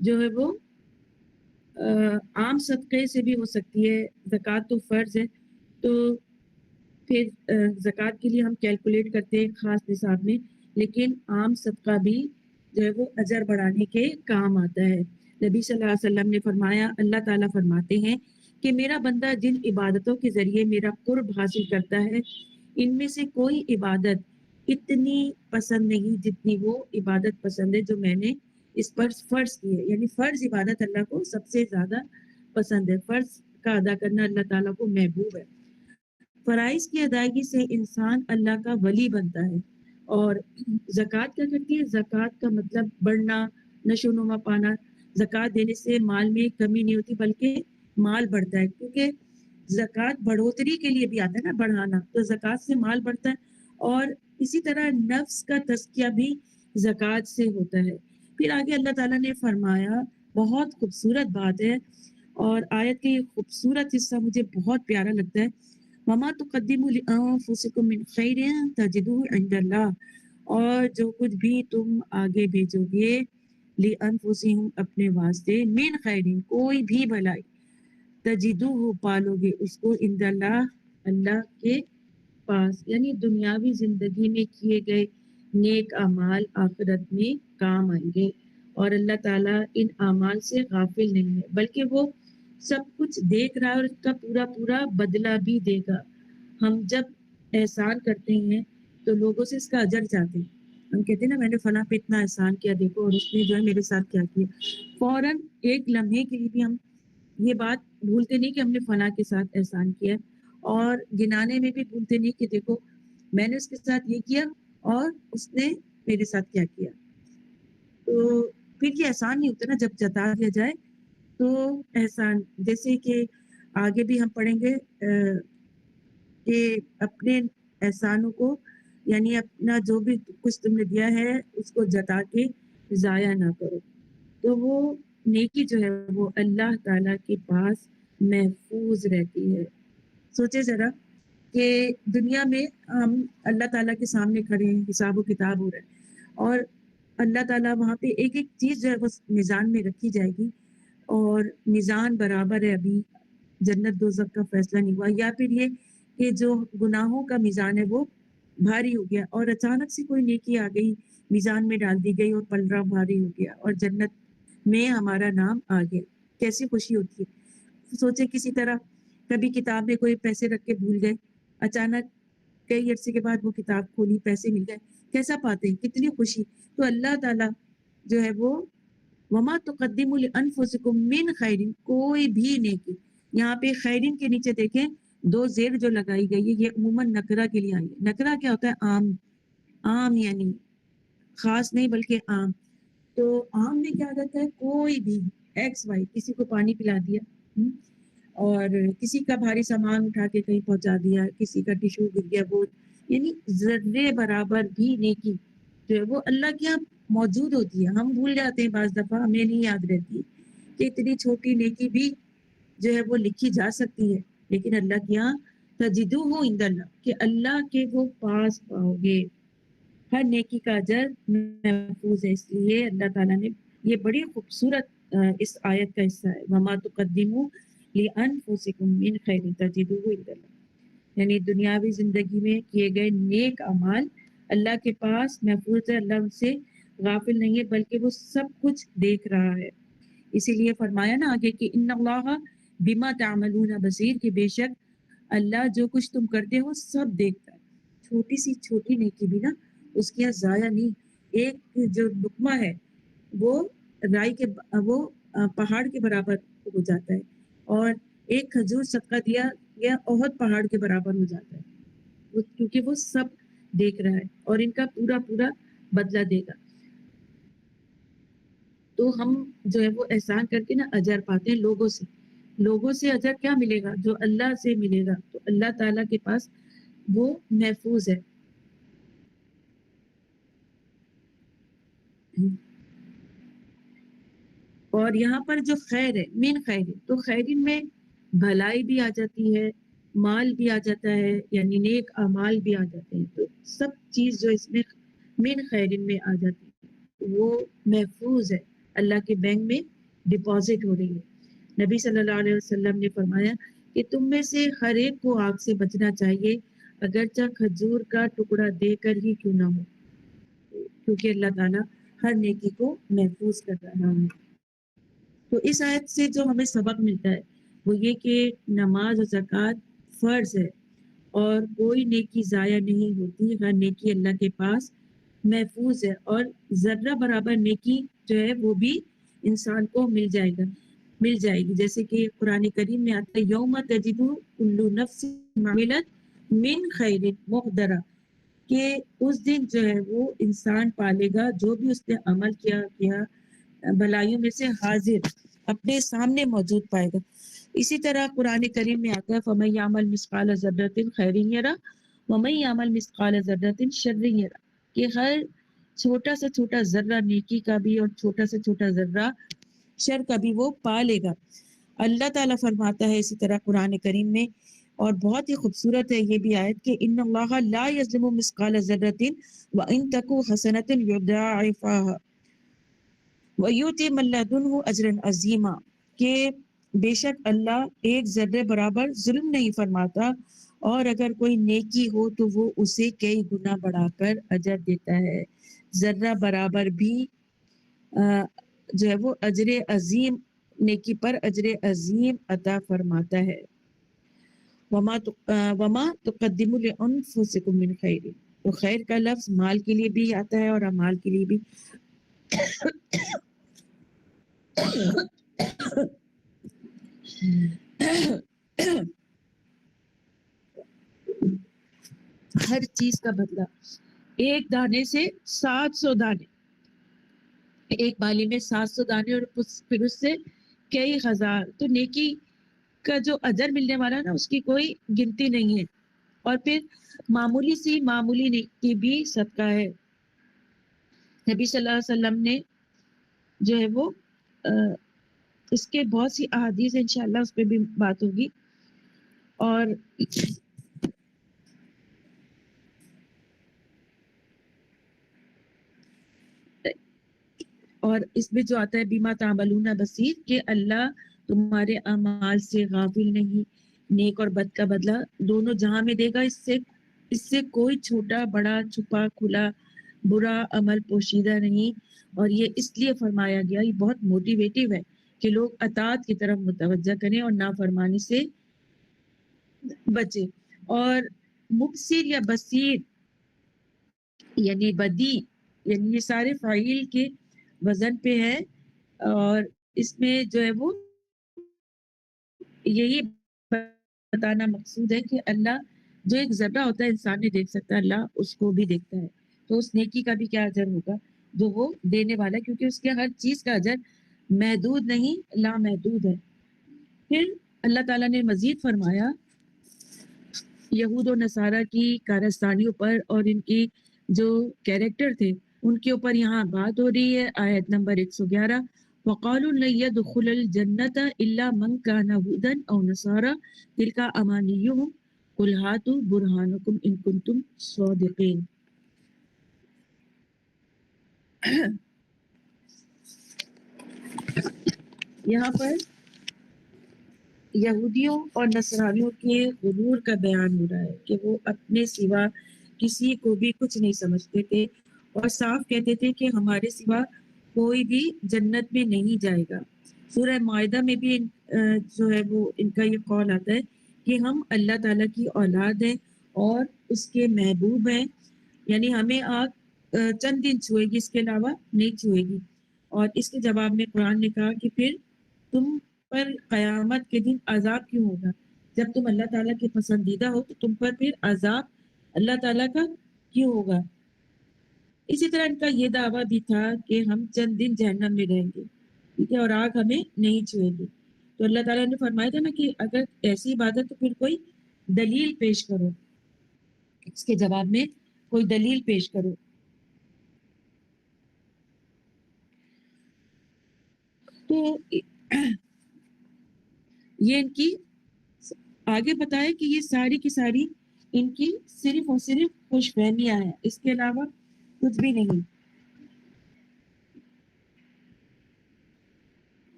جو ہے وہ عام صدقے سے بھی ہو سکتی ہے. زکوٰۃ تو فرض ہے، تو پھر زکوٰۃ کے لیے ہم کیلکولیٹ کرتے ہیں خاص نصاب میں، لیکن عام صدقہ بھی جو ہے وہ اجر بڑھانے کے کام آتا ہے. نبی صلی اللہ علیہ وسلم نے فرمایا، اللہ تعالیٰ فرماتے ہیں کہ میرا بندہ جن عبادتوں کے ذریعے میرا قرب حاصل کرتا ہے ان میں سے کوئی عبادت اتنی پسند نہیں جتنی وہ عبادت پسند ہے جو میں نے اس پر فرض کی ہے. یعنی فرض عبادت اللہ کو سب سے زیادہ پسند ہے، فرض کا ادا کرنا اللہ تعالیٰ کو محبوب ہے. فرائض کی ادائیگی سے انسان اللہ کا ولی بنتا ہے. اور زکوٰۃ کیا کرتی ہے؟ زکوٰۃ کا مطلب بڑھنا، نشو و نما پانا. زکوٰۃ دینے سے مال میں کمی نہیں ہوتی بلکہ مال بڑھتا ہے، کیونکہ زکوٰۃ بڑھوتری کے لیے بھی آتا ہے نا، بڑھانا. تو زکوٰۃ سے مال بڑھتا ہے، اور اسی طرح نفس کا تزکیہ بھی زکوٰۃ سے ہوتا ہے. پھر آگے اللہ تعالیٰ نے فرمایا، بہت خوبصورت بات ہے اور آیت کا یہ خوبصورت حصہ مجھے بہت پیارا لگتا ہے. وَمَا تُقَدِّمُوا لِأَنفُسِكُم مِّن خَيْرٍ تَجِدُوهُ عِندَ اللَّهِ، اور جو کچھ بھی تم آگے بھیجو گے لِأَنفُسِهِمْ اپنے واسطے، من خیرین کوئی بھی بھلائی، تجدوہ پالو گے اس کو، عند اللہ اللہ کے پاس. یعنی دنیاوی زندگی میں کیے گئے نیک اعمال آخرت میں کام آئیں گے، اور اللہ تعالیٰ ان اعمال سے غافل نہیں ہے بلکہ وہ سب کچھ دیکھ رہا ہے اور اس کا پورا پورا بدلہ بھی دے گا. ہم جب احسان کرتے ہیں تو لوگوں سے اس کا اجر چاہتے ہیں. ہم کہتے ہیں نا میں نے فلاں پہ اتنا احسان کیا، دیکھو اور اس نے جو ہے میرے ساتھ کیا کیا. فوراً ایک لمحے کے لیے بھی ہم یہ بات بھولتے نہیں کہ ہم نے فلاں کے ساتھ احسان کیا، اور گنانے میں بھی بھولتے نہیں کہ دیکھو میں نے اس کے ساتھ یہ کیا اور اس نے میرے ساتھ کیا کیا. تو پھر یہ احسان نہیں ہوتا نا جب جتا دیا جائے تو احسان. جیسے کہ آگے بھی ہم پڑھیں گے کہ اپنے احسانوں کو، یعنی اپنا جو بھی کچھ تم نے دیا ہے اس کو جتا کے ضائع نہ کرو. تو وہ نیکی جو ہے وہ اللہ تعالیٰ کے پاس محفوظ رہتی ہے. سوچے ذرا کہ دنیا میں ہم اللہ تعالیٰ کے سامنے کھڑے ہیں، حساب و کتاب ہو رہا ہے، اور اللہ تعالیٰ وہاں پہ ایک ایک چیز جو ہے وہ میزان میں رکھی جائے گی، اور میزان برابر ہے، ابھی جنت دوزخ کا فیصلہ نہیں ہوا، یا پھر یہ کہ جو گناہوں کا میزان ہے وہ بھاری ہو گیا اور اچانک سے کوئی نیکی آ گئی میزان میں ڈال دی گئی اور پلڑا بھاری ہو گیا اور جنت میں ہمارا نام آ گیا. کیسی خوشی ہوتی ہے. سوچے کسی طرح کبھی کتاب میں کوئی پیسے رکھ کے بھول گئے، اچانک کئی عرصے کے بعد وہ کتاب کھولی، پیسے مل گئے، کیسا پاتے ہیں، کتنی خوشی. تو اللہ تعالیٰ جو ہے وہ وما تقدموا لانفسکم من خیرین، کوئی بھی نیکی. یہاں پہ خیرین کے نیچے دیکھیں 2 زیر جو لگائی گئی ہے، یہ عموماً نکرہ کے لیے آئی ہے. نکرہ کیا ہوتا ہے؟ عام. عام یعنی خاص نہیں بلکہ عام. تو عام میں کیا جاتا ہے؟ کوئی بھی ایکس وائی، کسی کو پانی پلا دیا، اور کسی کا بھاری سامان اٹھا کے کہیں پہنچا دیا، کسی کا ٹشو گر گیا، وہ یعنی ذرے برابر بھی نیکی جو ہے وہ اللہ کے یہاں موجود ہوتی ہے. ہم بھول جاتے ہیں بعض دفعہ، ہمیں نہیں یاد رہتی کہ اتنی چھوٹی نیکی بھی جو ہے وہ لکھی جا سکتی ہے، لیکن اللہ کے یہاں تجدوہ عند اللہ، کہ اللہ کے وہ پاس پاؤ گے. ہر نیکی کا اجر محفوظ ہے. اس لیے اللہ تعالیٰ نے یہ بڑی خوبصورت اس آیت کا حصہ ہے، وما تقدموا لانفسکم من خیر تجدوہ عند اللہ، یعنی دنیاوی زندگی میں کیے گئے نیک اعمال اللہ کے پاس محفوظ ہے. اللہ ان سے غافل نہیں ہے بلکہ وہ سب کچھ دیکھ رہا ہے. اسی لیے فرمایا نا آگے کہ ان اللہ بما تعملون بصیر، کہ بے شک اللہ جو کچھ تم کرتے ہو سب دیکھتا ہے. چھوٹی سی چھوٹی نیکی بھی نا اس کے یہاں ضائع نہیں. ایک جو لقمہ ہے وہ رائی کے وہ پہاڑ کے برابر ہو جاتا ہے، اور ایک کھجور صدقہ دیا گیا احد پہاڑ کے برابر ہو جاتا ہے، کیونکہ وہ سب دیکھ رہا ہے اور ان کا پورا پورا بدلہ دے گا. تو ہم جو ہے وہ احسان کر کے نا اجر پاتے ہیں لوگوں سے اجر کیا ملے گا؟ جو اللہ سے ملے گا. تو اللہ تعالیٰ کے پاس وہ محفوظ ہے. اور یہاں پر جو خیر ہے، من خیر، تو خیرین میں بھلائی بھی آ جاتی ہے، مال بھی آ جاتا ہے، یعنی نیک اعمال بھی آ جاتے ہیں. تو سب چیز جو اس میں من خیرین میں آ جاتی ہے وہ محفوظ ہے، اللہ کے بینک میں ڈپازٹ ہو رہی ہے. نبی صلی اللہ علیہ وسلم نے فرمایا کہ تم میں سے ہر ایک کو آگ سے بچنا چاہیے، اگرچہ کھجور کا ٹکڑا دے کر ہی کیوں نہ ہو، کیونکہ اللہ تعالیٰ ہر نیکی کو محفوظ کر رہا ہے. تو اس آیت سے جو ہمیں سبق ملتا ہے وہ یہ کہ نماز اور زکوٰۃ فرض ہے اور کوئی نیکی ضائع نہیں ہوتی. ہر نیکی اللہ کے پاس محفوظ ہے اور ذرہ برابر نیکی جو ہے وہ بھی انسان کو مل جائے گی. جیسے کہ قرآن کریم میں آتا ہے یوم تجد کل نفس ما عملت من خیر محضرہ، کہ اس دن جو ہے وہ انسان پالے گا جو بھی اس نے عمل کیا بھلائیوں میں سے حاضر اپنے سامنے موجود پائے گا. اسی طرح قرآن کریم میں آتا ہے فَمَن يَعْمَلْ مِثْقَالَ ذَرَّةٍ خَيْرٍ يَرَهُ وَمَن يَعْمَلْ مِثْقَالَ ذَرَّةٍ شَرٍّ يَرَهُ، کہ ہر چھوٹا سے چھوٹا ذرہ نیکی کا بھی اور چھوٹا سے چھوٹا ذرہ شر کا بھی وہ پا لے گا. اللہ تعالیٰ فرماتا ہے اسی طرح قرآن کریم میں، اور بہت ہی خوبصورت ہے یہ بھی آیت کہ ان اللہ لا یظلم مثقال ذرۃ وان تک حسنۃ یضاعفها ویؤتی من لدنہ اجرا عظیما، کہ بے شک اللہ ایک ذرے برابر ظلم نہیں فرماتا، اور اگر کوئی نیکی ہو تو وہ اسے کئی گنا بڑھا کر اجر دیتا ہے. ذرہ برابر بھی جو ہے وہ اجر عظیم، نیکی پر اجر عظیم عطا فرماتا ہے. وما تقدموا لانفسکم من خیر، تو خیر کا لفظ مال کے لیے بھی آتا ہے اور اعمال کے لیے بھی. ہر چیز کا بدلہ، ایک دانے سے 700 دانے، ایک بالی میں 700 دانے اور پھر اس سے کئی ہزار. تو نیکی کا جو اجر ملنے والا نا اس کی کوئی گنتی نہیں ہے. اور پھر معمولی نیکی بھی صدقہ ہے. نبی صلی اللہ علیہ وسلم نے جو ہے وہ اس کے بہت سی احادیث ہیں، انشاءاللہ اس پہ بھی بات ہوگی. اور اس میں جو آتا ہے بیما تعملون بصیر، کہ اللہ تمہارے اعمال سے غافل نہیں، نیک اور بد کا بدلہ دونوں جہاں میں دے گا. اس سے کوئی چھوٹا بڑا چھپا کھلا برا عمل پوشیدہ نہیں. اور یہ اس لیے فرمایا گیا، یہ بہت موٹیویٹیو ہے کہ لوگ اطاعت کی طرف متوجہ کریں اور نافرمانی سے بچیں. اور مبصر یا بصیر یعنی بدی، یعنی یہ سارے فاعل کے وزن پہ ہے، اور اس میں جو ہے وہ یہی بتانا مقصود ہے کہ اللہ جو ایک ذرہ ہوتا ہے انسان نہیں دیکھ سکتا، اللہ اس کو بھی دیکھتا ہے. تو اس نیکی کا بھی کیا اجر ہوگا جو وہ دینے والا ہے، کیونکہ اس کے ہر چیز کا اجر محدود نہیں لامحدود ہے. پھر اللہ تعالیٰ نے مزید فرمایا یہود و نصارہ کی کارستانیوں پر اور ان کی جو کیریکٹر تھے ان کے اوپر یہاں بات ہو رہی ہے. آیت نمبر 111 وَقَالُوا لَن يَدْخُلَ الْجَنَّةَ إِلَّا مَنْ كَانَ هُودًا أَوْ نَصَارَىٰ تِلْكَ أَمَانِيُّهُمْ قُلْ هَاتُوا بُرْهَانَكُمْ إِن كُنتُمْ صَادِقِينَ. یہاں پر یہودیوں اور نصرانیوں کے غرور کا بیان ہو رہا ہے کہ وہ اپنے سوا کسی کو بھی کچھ نہیں سمجھتے تھے اور صاف کہتے تھے کہ ہمارے سوا کوئی بھی جنت میں نہیں جائے گا. سورہ معاہدہ میں بھی جو ہے وہ ان کا یہ قول آتا ہے کہ ہم اللہ تعالیٰ کی اولاد ہیں اور اس کے محبوب ہیں، یعنی ہمیں آگ چند دن چھوئے گی، اس کے علاوہ نہیں چھوئے گی. اور اس کے جواب میں قرآن نے کہا کہ پھر تم پر قیامت کے دن عذاب کیوں ہوگا؟ جب تم اللہ تعالیٰ کے پسندیدہ ہو تو تم پر پھر عذاب اللہ تعالیٰ کا کیوں ہوگا؟ اسی طرح ان کا یہ دعویٰ بھی تھا کہ ہم چند دن جہنم میں رہیں گے، ٹھیک ہے، اور آگ ہمیں نہیں چھوئے گی. تو اللہ تعالیٰ نے فرمایا تھا نا کہ اگر ایسی بات ہے تو پھر کوئی دلیل پیش کرو، اس کے جواب میں کوئی دلیل پیش کرو. تو یہ ان کی آگے بتایا کہ یہ ساری کی ساری ان کی صرف اور صرف خوش فہمیاں ہیں، اس کے علاوہ کچھ بھی نہیں.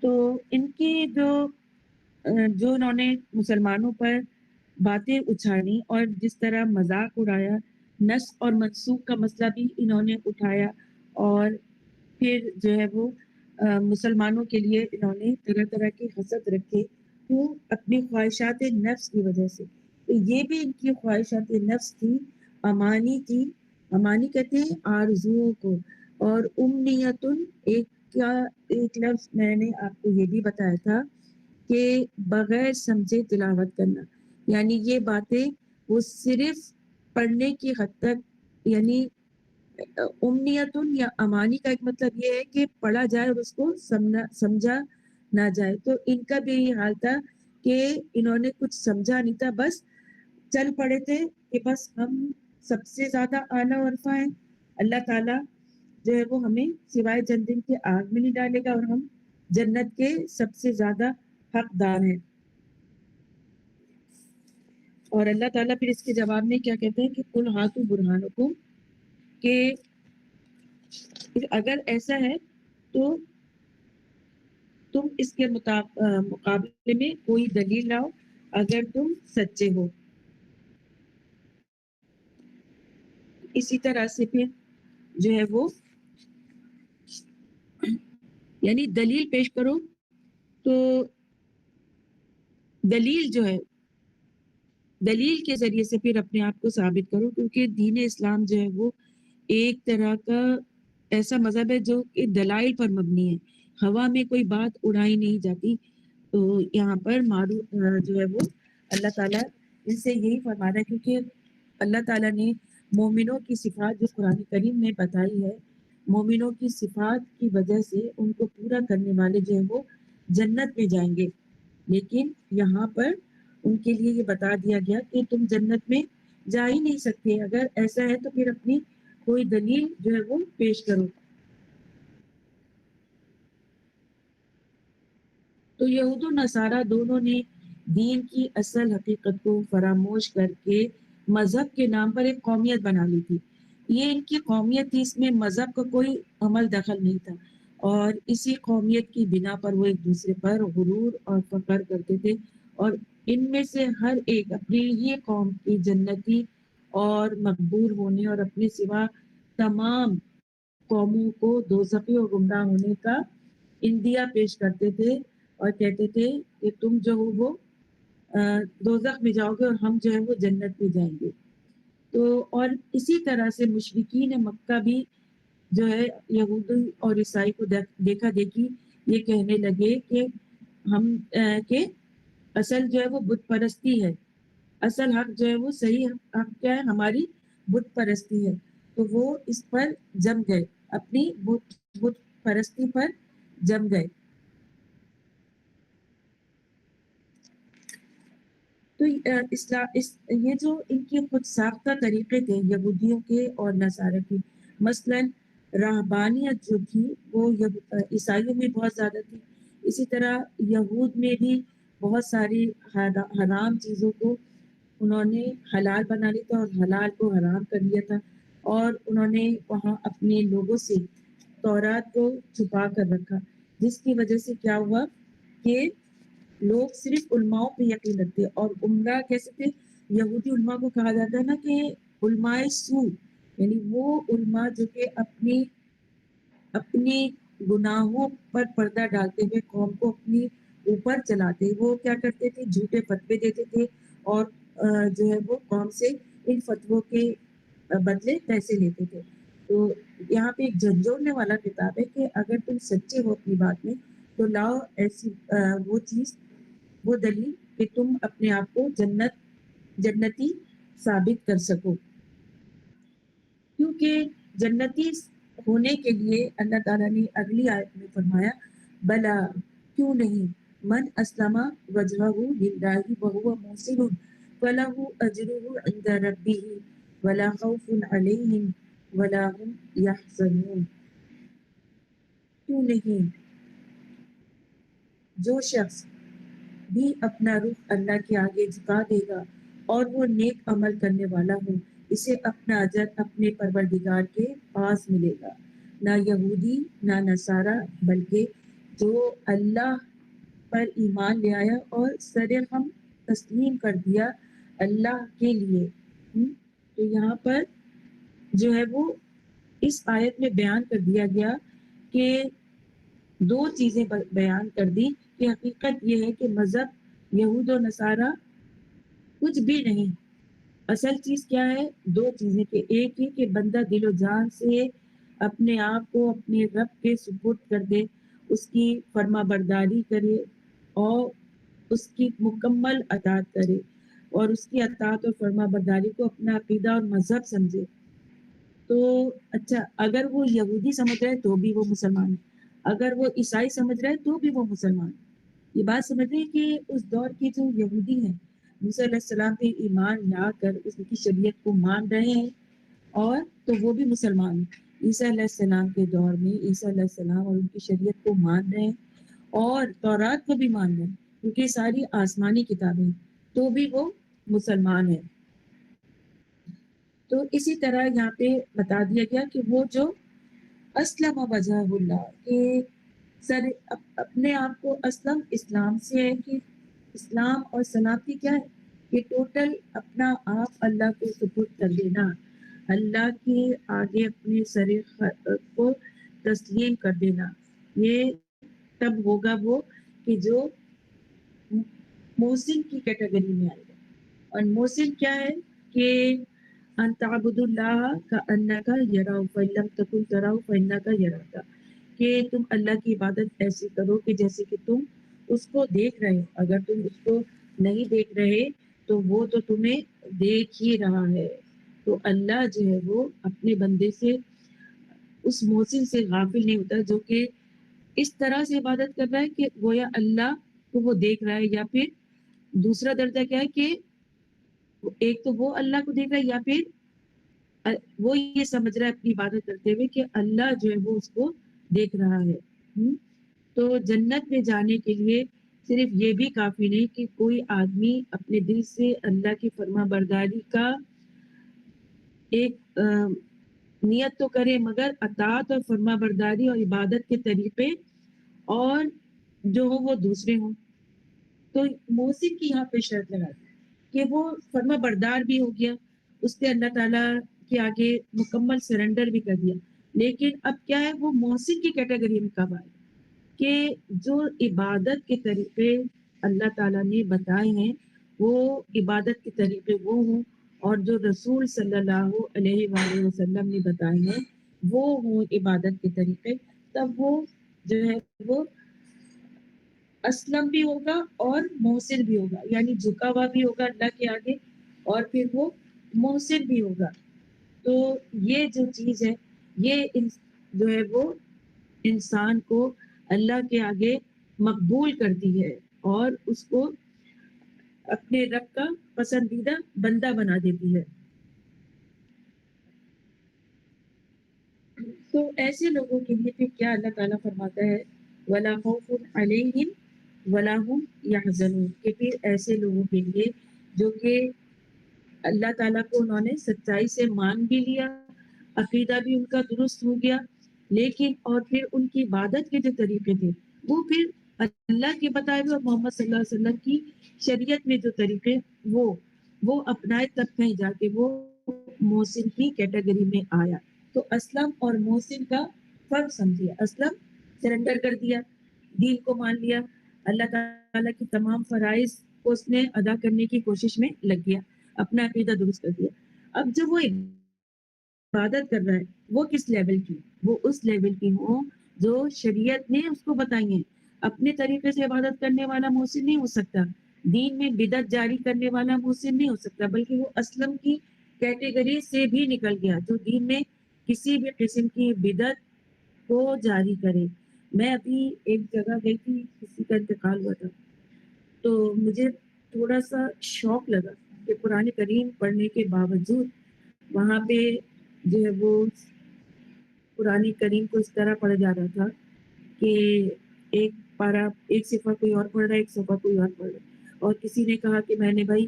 تو ان کی جو انہوں نے مسلمانوں پر باتیں اچھالی اور جس طرح مذاق اڑایا، نسخ اور منسوخ کا مسئلہ بھی انہوں نے اٹھایا اور پھر جو ہے وہ مسلمانوں کے لیے انہوں نے طرح طرح کے حسد رکھے، تو اپنی خواہشات نفس کی وجہ سے. تو یہ بھی ان کی خواہشات نفس تھی، امانی تھی. امانی کہتے ہیں آرزوؤں کو، اور امنیتن ایک لفظ میں نے آپ کو یہ بھی بتایا تھا کہ بغیر سمجھے تلاوت کرنا، یعنی یہ باتیں وہ صرف پڑھنے کی حد تک، یعنی امنیتن یا امانی کا ایک مطلب یہ ہے کہ پڑھا جائے اور اس کو سمجھا نہ جائے. تو ان کا بھی یہ حال تھا کہ انہوں نے کچھ سمجھا نہیں تھا، بس چل پڑے تھے کہ بس ہم سب سے زیادہ اعلیٰ و عرفہ ہیں، اللہ تعالیٰ جو ہے وہ ہمیں سوائے چند دن کے آگ میں نہیں ڈالے گا اور ہم جنت کے سب سے زیادہ حقدار ہیں. اور اللہ تعالیٰ پھر اس کے جواب میں کیا کہتے ہیں کہ قل ہاتوا برہانکم، کہ اگر ایسا ہے تو تم اس کے مقابلے میں کوئی دلیل لاؤ اگر تم سچے ہو. اسی طرح سے پھر جو ہے وہ یعنی دلیل پیش کرو. تو دلیل جو ہے، دلیل کے ذریعے سے پھر اپنے آپ کو ثابت کرو، کیونکہ دین اسلام جو ہے وہ ایک طرح کا ایسا مذہب ہے جو کہ دلائل پر مبنی ہے، ہوا میں کوئی بات اڑائی نہیں جاتی. تو یہاں پر جو ہے وہ اللہ تعالیٰ ان سے یہی فرما رہا ہے، کیونکہ اللہ تعالیٰ نے مومنوں کی صفات جو قرآن کریم میں بتائی ہے، مومنوں کی صفات کی وجہ سے ان کو پورا کرنے والے جو ہیں وہ جنت میں جائیں گے. لیکن یہاں پر ان کے لیے یہ بتا دیا گیا کہ تم جنت میں جا ہی نہیں سکتے، اگر ایسا ہے تو پھر اپنی کوئی دلیل جو ہے وہ پیش کرو. تو یہود و نصارہ دونوں نے دین کی اصل حقیقت کو فراموش کر کے مذہب کے نام پر ایک قومیت بنا لی تھی. یہ ان کی قومیت تھی، اس میں مذہب کا کوئی عمل دخل نہیں تھا، اور اسی قومیت کی بنا پر وہ ایک دوسرے پر غرور اور فخر کرتے تھے. اور ان میں سے ہر ایک اپنی یہ قوم کی جنتی اور مقبول ہونے اور اپنے سوا تمام قوموں کو دوزخی اور گمراہ ہونے کا اندیا پیش کرتے تھے اور کہتے تھے کہ تم جو ہو وہ دوزخ میں جاؤ گے اور ہم جو ہے وہ جنت میں جائیں گے. تو اور اسی طرح سے مشرکین مکہ بھی جو ہے یہودی اور عیسائی کو دیکھا دیکھی یہ کہنے لگے کہ ہم کہ اصل جو ہے وہ بت پرستی ہے، اصل حق جو ہے وہ صحیح حق کیا ہے، ہماری بت پرستی ہے. تو وہ اس پر جم گئے اپنی بت پرستی پر جم گئے. تو یہ جو ان کے خود ساختہ طریقے تھے یہودیوں کے اور نصارہ کے، مثلاً راہبانیت جو تھی وہ عیسائیوں میں بہت زیادہ تھی. اسی طرح یہود میں بھی بہت ساری حرام چیزوں کو انہوں نے حلال بنا لیا تھا اور حلال کو حرام کر لیا تھا، اور انہوں نے وہاں اپنے لوگوں سے تورات کو چھپا کر رکھا، جس کی وجہ سے کیا ہوا کہ لوگ صرف علماء پہ یقین رکھتے. اور عمرہ کیسے تھے یہودی علماء کو کہا جاتا ہے نا کہ علماء سو، یعنی وہ علماء جو کہ اپنی گناہوں پر پردہ ڈالتے ہوئے قوم کو اپنی اوپر چلاتے. وہ کیا کرتے تھے؟ جھوٹے فتوے دیتے تھے اور جو ہے وہ قوم سے ان فتووں کے بدلے پیسے لیتے تھے. تو یہاں پہ ایک جھنجھوڑنے والا کتاب ہے کہ اگر تم سچے ہو اپنی بات میں تو لاؤ ایسی وہ چیز، وہ دلیل کہ تم اپنے آپ کو جنتی ثابت کر سکو. کیونکہ جنتی ہونے کے لیے اللہ تعالیٰ نے اگلی آیت میں فرمایا بلا کیوں نہیں، من اسلم وجہہ للہ وہو محسن فلہ اجرہ عند ربہ ولا خوف علیہم ولا هم یحزنون. کیوں نہیں، جو شخص بھی اپنا رخ اللہ کے آگے جھکا دے گا اور وہ نیک عمل کرنے والا ہو، اسے اپنا اجر اپنے پروردگار کے پاس ملے گا. نہ یہودی نہ نصارہ، بلکہ جو اللہ پر ایمان لے آیا اور سرہم تسلیم کر دیا اللہ کے لیے. تو یہاں پر جو ہے وہ اس آیت میں بیان کر دیا گیا کہ دو چیزیں بیان کر دی کہ حقیقت یہ ہے کہ مذہب یہود و نصارہ کچھ بھی نہیں. اصل چیز کیا ہے؟ دو چیزیں کہ ایک ہی کہ بندہ دل و جان سے اپنے آپ کو اپنے رب کے سپرد کر دے، اس کی فرما برداری کرے اور اس کی مکمل اطاعت کرے، اور اس کی اطاعت اور فرما برداری کو اپنا عقیدہ اور مذہب سمجھے. تو اچھا، اگر وہ یہودی سمجھ رہے تو بھی وہ مسلمان ہے، اگر وہ عیسائی سمجھ رہے تو بھی وہ مسلمان ہے. یہ بات سمجھ رہے کہ اس دور کے جو یہودی ہیں موسیٰ علیہ السلام پہ ایمان لا کر اس کی شریعت کو مان رہے ہیں، اور تو وہ بھی مسلمان ہیں. عیسیٰ علیہ السلام کے دور میں عیسیٰ علیہ السلام اور ان کی شریعت کو مان رہے ہیں اور تورات کو بھی مان رہے ہیں کیونکہ ساری آسمانی کتابیں، تو بھی وہ مسلمان ہیں. تو اسی طرح یہاں پہ بتا دیا گیا کہ وہ جو اسلم وجہ اللہ، کہ اپنے آپ کو اسلم اسلام سے ہے کہ اسلام اور سلامتی کیا ہے کہ ٹوٹل اپنا آپ اللہ کو سپرد کر دینا، اللہ کے آگے اپنے سر کو تسلیم کر دینا. یہ تب ہوگا وہ کہ جو محسن کی کیٹیگری میں آئے گا. اور محسن کیا ہے کہ ان تعبد اللہ کا انک یراہ فإن لم تکن تراہ فإنہ یراک، کہ تم اللہ کی عبادت ایسی کرو کہ جیسے کہ تم اس کو دیکھ رہے. اگر تم اس کو نہیں دیکھ رہے تو وہ تو تمہیں دیکھ ہی رہا ہے. تو اللہ جو ہے وہ اپنے بندے سے، اس محسن سے غافل نہیں ہوتا جو کہ اس طرح سے عبادت کر رہا ہے کہ گویا اللہ کو وہ دیکھ رہا ہے، یا پھر دوسرا درجہ کیا ہے کہ ایک تو وہ اللہ کو دیکھ رہا ہے، یا پھر وہ یہ سمجھ رہا ہے اپنی عبادت کرتے ہوئے کہ اللہ جو ہے وہ اس کو دیکھ رہا ہے. تو جنت میں جانے کے لیے صرف یہ بھی کافی نہیں کہ کوئی آدمی اپنے دل سے اللہ کی فرما برداری کا ایک نیت تو کرے، مگر اطاعت اور فرما برداری اور عبادت کے طریقے اور جو ہو وہ دوسرے ہوں. تو محسن کی یہاں پہ شرط لگاتی کہ وہ فرما بردار بھی ہو گیا، اس نے اللہ تعالیٰ کے آگے مکمل سرنڈر بھی کر دیا، لیکن اب کیا ہے وہ محسن کی کیٹیگری میں کب آئے کہ جو عبادت کے طریقے اللہ تعالیٰ نے بتائے ہیں وہ عبادت کے طریقے وہ ہوں، اور جو رسول صلی اللہ علیہ وآلہ وسلم نے بتائے ہیں وہ ہوں عبادت کے طریقے. تب وہ جو ہے وہ اسلم بھی ہوگا اور محسن بھی ہوگا، یعنی جھکا ہوا بھی ہوگا اللہ کے آگے اور پھر وہ محسن بھی ہوگا. تو یہ جو چیز ہے یہ جو ہے وہ انسان کو اللہ کے آگے مقبول کرتی ہے اور اس کو اپنے رب کا پسندیدہ بندہ بنا دیتی ہے. تو ایسے لوگوں کے لیے پھر کیا اللہ تعالیٰ فرماتا ہے وَلَا خَوْفٌ عَلَيْهِمْ وَلَا هُمْ يَحْزَنُونَ کہ پھر ایسے لوگوں کے لیے جو کہ اللہ تعالیٰ کو انہوں نے سچائی سے مان بھی لیا, عقیدہ بھی ان کا درست ہو گیا, لیکن اور پھر ان کی عبادت کے جو طریقے تھے وہ پھر اللہ کے بتائے ہوئے اور محمد صلی اللہ علیہ وسلم کی شریعت میں جو طریقے وہ اپنائے, تب کہیں جا کے وہ محسن کی کیٹیگری میں آیا. تو اسلم اور محسن کا فرق سمجھیے. اسلم سرنڈر کر دیا, دین کو مان لیا, اللہ تعالیٰ کی تمام فرائض کو اس نے ادا کرنے کی کوشش میں لگ گیا, اپنا عقیدہ درست کر دیا. اب جب وہ عبادت کر رہا ہے وہ کس لیول کی, وہ اس لیول کی ہو جو شریعت نے اس کو بتائی ہیں. اپنے طریقے سے عبادت کرنے والا محسن نہیں ہو سکتا, دین میں بدعت جاری کرنے والا محسن نہیں ہو سکتا, بلکہ وہ اسلم کی کیٹیگری سے بھی نکل گیا جو دین میں کسی بھی قسم کی بدعت کو جاری کرے. میں ابھی ایک جگہ گئی تھی, کسی کا انتقال ہوا تھا, تو مجھے تھوڑا سا شوق لگا کہ قرآن کریم پڑھنے کے باوجود وہاں پہ جو ہے وہ قرآن کریم کو اس طرح پڑھا جا رہا تھا کہ ایک پارا ایک صفحہ کوئی اور پڑھ رہا ہے, ایک صفحہ کوئی اور پڑھ رہا ہے, اور کسی نے کہا کہ میں نے بھائی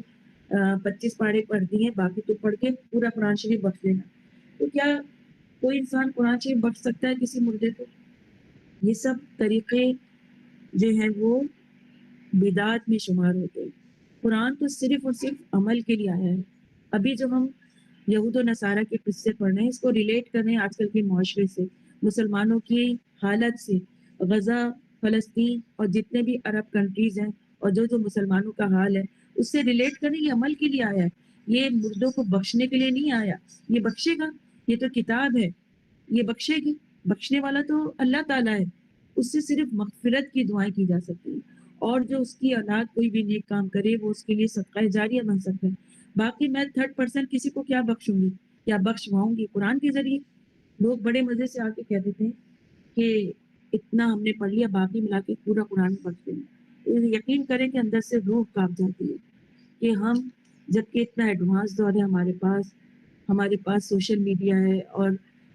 25 پارے پڑھ دیے ہیں, باقی تو پڑھ کے پورا قرآن شریف بخش دینا. تو کیا کوئی انسان قرآن شریف بخش سکتا ہے کسی مردے کو؟ یہ سب طریقے جو ہیں وہ بدعات میں شمار ہوتے ہیں. قرآن تو صرف اور صرف عمل کے لیے آیا ہے. ابھی جو ہم یہود و نصارہ کے قصے پڑھ رہے ہیں, اس کو ریلیٹ کر رہے ہیں آج کل کے معاشرے سے, مسلمانوں کی حالت سے, غزہ, فلسطین اور جتنے بھی عرب کنٹریز ہیں اور جو مسلمانوں کا حال ہے اس سے ریلیٹ کریں. یہ عمل کے لیے آیا ہے, یہ مردوں کو بخشنے کے لیے نہیں آیا. یہ بخشے گا, یہ تو کتاب ہے, یہ بخشے گی. بخشنے والا تو اللہ تعالیٰ ہے, اس سے صرف مغفرت کی دعائیں کی جا سکتی ہیں, اور جو اس کی اولاد کوئی بھی نیک کام کرے وہ اس کے لیے صدقہ جاریہ بن سکتا ہے. باقی میں 3rd person کسی کو کیا بخشوں گی یا بخشواؤں گی؟ قرآن کے ذریعے. لوگ بڑے مزے سے آ کے کہہ دیتے ہیں کہ اتنا ہم نے پڑھ لیا, باقی ملا کے پورا قرآن بخش دیں. یقین کریں کہ اندر سے روح کانپ جاتی ہے کہ ہم جبکہ اتنا ایڈوانس دور ہے ہمارے پاس سوشل میڈیا ہے اور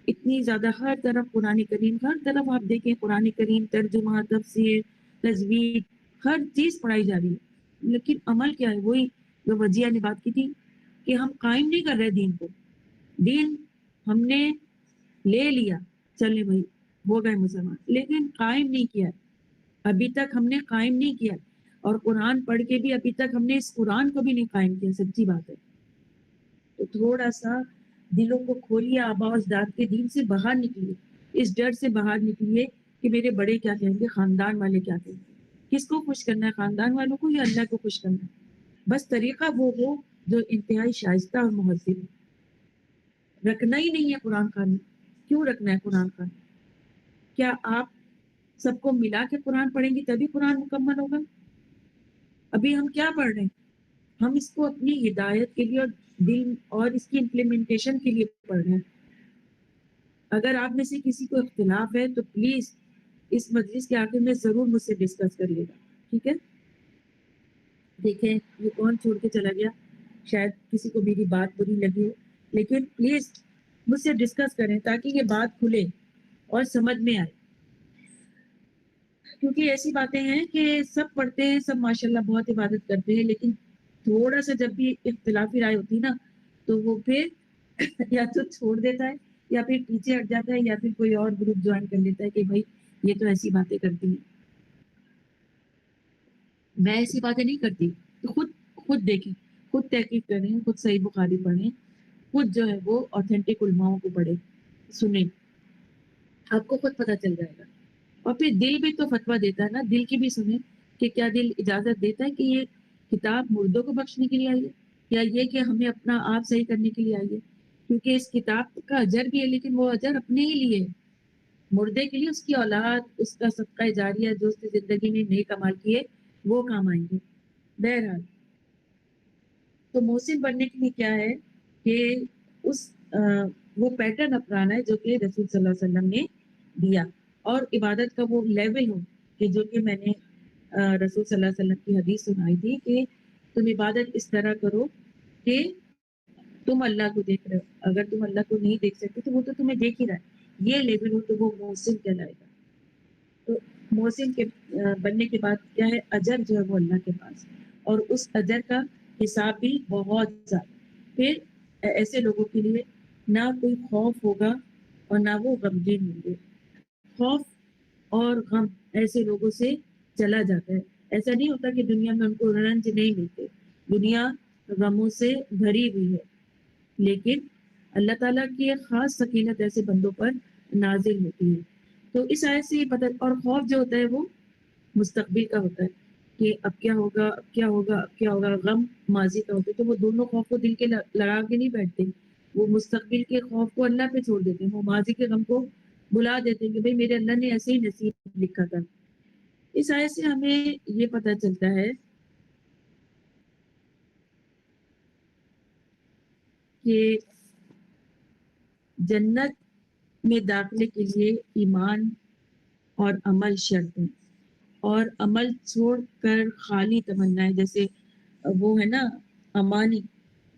اتنی زیادہ ہر طرف قرآن کریم, ہر طرف آپ دیکھیں قرآن کریم ترجمہ, تفسیر, تجوید, ہر چیز پڑھائی جا رہی ہے, لیکن عمل کیا ہے؟ وہی جو وجیہ نے بات کی تھی کہ ہم قائم نہیں کر رہے دین کو. دین ہم نے لے لیا, چلے بھائی ہو گئے مسلمان, لیکن قائم نہیں کیا. ابھی تک ہم نے قائم نہیں کیا, اور قرآن پڑھ کے بھی ابھی تک ہم نے اس قرآن کو بھی نہیں قائم کیا. سچی بات ہے. تو تھوڑا سا دلوں کو کھولیے, آبا و اجداد کے دین سے باہر نکلیے, اس ڈر سے باہر نکلیے کہ میرے بڑے کیا کہیں گے, خاندان والے کیا کہیں گے. کس کو خوش کرنا ہے, خاندان والوں کو یا اللہ کو خوش کرنا ہے؟ بس طریقہ وہ ہو جو انتہائی شائستہ اور مہذب ہے. رکھنا ہی نہیں ہے قرآن خوانی. کیوں رکھنا ہے قرآن خوانی؟ کیا آپ سب کو ملا کے قرآن پڑھیں گی تبھی قرآن مکمل ہوگا؟ ابھی ہم کیا پڑھ رہے ہیں؟ ہم اس کو اپنی ہدایت کے لیے اور دل اور اس کی امپلیمنٹیشن کے لیے پڑھ رہے ہیں. اگر آپ میں سے کسی کو اختلاف ہے تو پلیز اس مجلس کے آخر میں ضرور مجھ سے ڈسکس کریے گا, ٹھیک ہے؟ دیکھیں یہ کون چھوڑ کے چلا گیا, شاید کسی کو میری بات بری لگی ہو, لیکن پلیز مجھ سے ڈسکس کریں تاکہ یہ بات کھلے اور سمجھ میں آئے. کیونکہ ایسی باتیں ہیں کہ سب پڑھتے ہیں, سب ماشاءاللہ بہت عبادت کرتے ہیں, لیکن تھوڑا سا جب بھی اختلافی رائے ہوتی نا تو وہ پھر یا تو چھوڑ دیتا ہے یا پھر پیچھے ہٹ جاتا ہے یا پھر کوئی اور گروپ جوائن کر لیتا ہے کہ بھائی یہ تو ایسی باتیں کرتی ہیں. میں ایسی باتیں نہیں کرتی. تو خود دیکھیں, خود تحقیق کریں, خود صحیح بخاری پڑھیں, خود جو ہے وہ آتھینٹک علماؤں کو پڑھیں, سنیں, آپ کو خود پتہ چل جائے گا. اور پھر دل بھی تو فتویٰ دیتا ہے نا, دل کی بھی سنیں کہ کیا دل اجازت دیتا ہے کہ یہ کتاب مردوں کو بخشنے کے لیے آئی ہے یا یہ کہ ہمیں اپنا آپ صحیح کرنے کے لیے آئی ہے. کیونکہ اس کتاب کا اجر بھی ہے, لیکن وہ اجر اپنے ہی لیے, مردے کے لیے اس کی اولاد, اس کا صدقہ جاریہ جو اس کی زندگی میں نیک عمل کیے وہ کام آئیں گے. بہرحال تو محسن بننے کے لیے کیا ہے کہ وہ پیٹرن اپنانا ہے جو کہ رسول صلی اللہ علیہ وسلم نے دیا، اور عبادت کا وہ لیول ہو کہ جو کہ میں نے رسول صلی اللہ علیہ وسلم کی حدیث سنائی تھی کہ تم عبادت اس طرح کرو کہ تم اللہ کو دیکھ رہے ہو، اگر تم اللہ کو نہیں دیکھ سکتے تو وہ تو تمہیں دیکھ ہی رہا ہے، یہ لیول ہو تو وہ محسن کہلائے گا۔ تو محسن کے بننے کے بعد کیا ہے، اجر جو ہے وہ اللہ کے پاس، اور اس اجر کا حساب بھی بہت زیادہ۔ پھر ایسے لوگوں کے لیے نہ کوئی خوف ہوگا اور نہ وہ غمگین ہوں گے۔ خوف اور غم ایسے لوگوں سے چلا جاتا ہے، ایسا نہیں ہوتا کہ دنیا میں ان کو رنج نہیں ملتے، دنیا غموں سے بھری ہوئی ہے، لیکن اللہ تعالیٰ کی ایک خاص سکینت ایسے بندوں پر نازل ہوتی ہے۔ تو اس آیت سے یہ پتہ، اور خوف جو ہوتا ہے وہ مستقبل کا ہوتا ہے کہ اب کیا ہوگا، اب کیا ہوگا، اب کیا ہوگا، غم ماضی کا ہوتا ہے، تو وہ دونوں خوف کو دل کے لگا کے نہیں بیٹھتے، وہ مستقبل کے خوف کو اللہ پہ چھوڑ دیتے ہیں، وہ ماضی کے غم کو بلا دیتے ہیں کہ بھئی میرے اللہ نے ایسے ہی نصیب لکھا تھا۔ اس آیت سے ہمیں یہ پتہ چلتا ہے کہ جنت میں داخلے کے لیے ایمان اور عمل شرط ہے، اور عمل چھوڑ کر خالی تمنا ہے، جیسے وہ ہے نا امانی،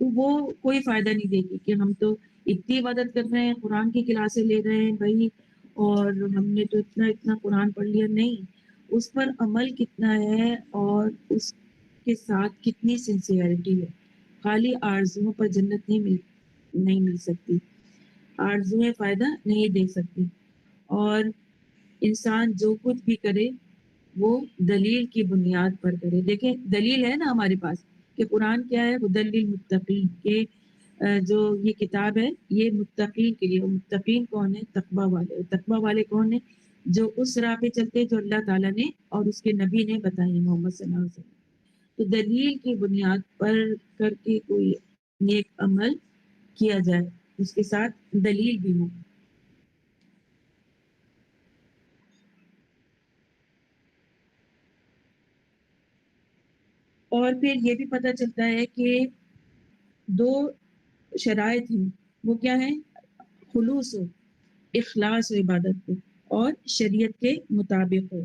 تو وہ کوئی فائدہ نہیں دے گی کہ ہم تو اتنی عبادت کر رہے ہیں، قرآن کی کلاسیں لے رہے ہیں بھائی، اور ہم نے تو اتنا قرآن پڑھ لیا، نہیں، اس پر عمل کتنا ہے اور اس کے ساتھ کتنی سنسیئرٹی ہے۔ خالی آرزوؤں پر جنت نہیں مل سکتی، آرزویں فائدہ نہیں دے سکتی، اور انسان جو کچھ بھی کرے وہ دلیل کی بنیاد پر کرے۔ دیکھیں دلیل ہے نا ہمارے پاس کہ قرآن کیا ہے، ہدی للمتقین، کہ جو یہ کتاب ہے یہ متقین کے لیے، متقین کون ہے، تقوی والے، تقوی والے کون ہیں، جو اس راہ پہ چلتے جو اللہ تعالیٰ نے اور اس کے نبی نے بتائی، محمد صلی اللہ علیہ وسلم۔ تو دلیل کی بنیاد پر کر کے کوئی نیک عمل کیا جائے، اس کے ساتھ دلیل بھی ہو۔ اور پھر یہ بھی پتہ چلتا ہے کہ دو شرائط ہیں، وہ کیا ہیں، خلوص ہو، اخلاص و عبادت کو، اور شریعت کے مطابق ہو،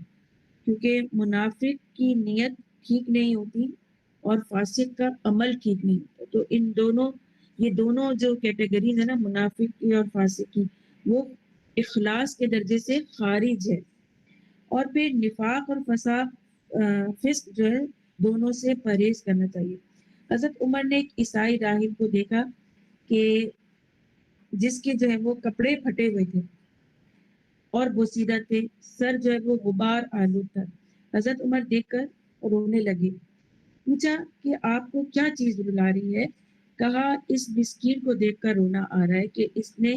کیونکہ منافق کی نیت ٹھیک نہیں ہوتی اور فاسق کا عمل ٹھیک نہیں ہوتا۔ تو یہ دونوں جو کیٹیگریز ہیں نا، منافق کی اور فاسق کی، وہ اخلاص کے درجے سے خارج ہے۔ اور پھر نفاق اور فسق جو ہے دونوں سے پرہیز کرنا چاہیے۔ حضرت عمر نے ایک عیسائی راہب کو دیکھا کہ جس کے جو ہے وہ کپڑے پھٹے ہوئے تھے اور بوسیدہ تھے، سر جو ہے وہ غبار آلود تھا۔ حضرت عمر دیکھ کر رونے لگے، پوچھا کہ آپ کو کیا چیز رلا رہی ہے؟ کہا اس مسکین کو دیکھ کر رونا آ رہا ہے کہ اس نے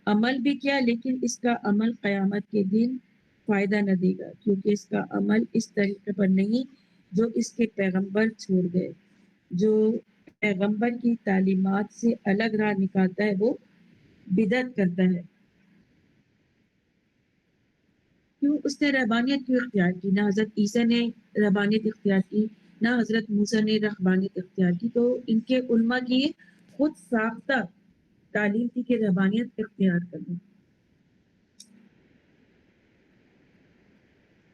عمل بھی کیا لیکن اس کا عمل قیامت کے دن فائدہ نہ دے گا، کیونکہ اس کا عمل اس طریقے پر نہیں جو اس کے پیغمبر چھوڑ گئے۔ جو پیغمبر کی تعلیمات سے الگ راہ نکالتا ہے وہ بدعت کرتا ہے۔ کیوں اس نے رہبانیت کیوں اختیار کی؟ نہ حضرت عیسیٰ نے رہبانیت اختیار کی، نہ حضرت موسیٰ نے رہبانیت اختیار کی، تو ان کے علماء کی خود ساختہ تعلیم تھی کہ رہبانیت اختیار کریں۔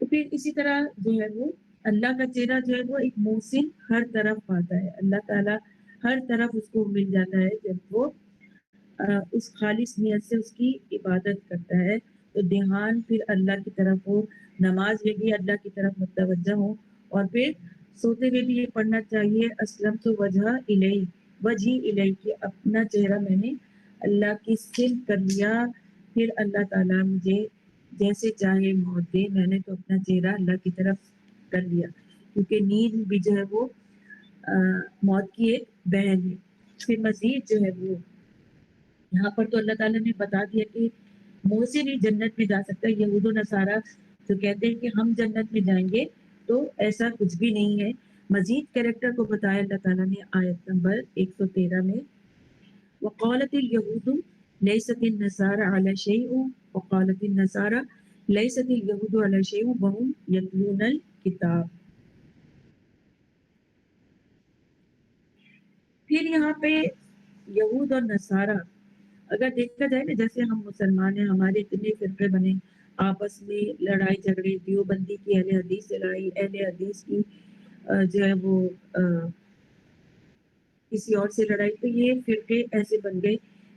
تو پھر اسی طرح جو ہے وہ اللہ کا چہرہ جو ہے وہ ایک محسن ہر طرف پاتا ہے، اللہ تعالیٰ ہر طرف اس کو مل جاتا ہے جب وہ اس خالص نیت سے اس کی عبادت کرتا ہے، تو دھیان پھر اللہ کی طرف ہو، نماز میں بھی اللہ کی طرف متوجہ ہو، اور پھر سوتے ہوئے بھی یہ پڑھنا چاہیے اسلم تو وجہی الہی، کہ اپنا چہرہ میں نے اللہ کی سمت کر لیا، پھر اللہ تعالیٰ مجھے جیسے چاہے موت دے، میں نے تو اپنا چہرہ اللہ کی طرف کر لیا، کیونکہ نیند بھی جو ہے وہ موت کی ایک بہن ہے۔ پھر مزید جو ہے وہ یہاں پر تو اللہ تعالیٰ نے بتا دیا کہ محسن ہی جنت میں جا سکتا ہے۔ یہود و نصارہ جو کہتے ہیں کہ ہم جنت میں جائیں گے، تو ایسا کچھ بھی نہیں ہے۔ مزید کریکٹر کو بتایا اللہ تعالیٰ نے آیت نمبر 113 میں، وقالت اليہود لیست النصارى علی شیء وقالت النصارى لیست اليہود علی شیء وهم یتلون الکتاب۔ پھر یہاں پہ یہود اور نصارہ اگر دیکھا جائے نا جیسے ہم مسلمان ہیں, ہمارے اتنے فرقے بنے, آپس میں لڑائی جھگڑے, دیوبندی کی اہل حدیث سے لڑائی, اہل حدیث کی جو ہے وہ کسی اور سے لڑائی, تو یہ فرقے ایسے بن گئے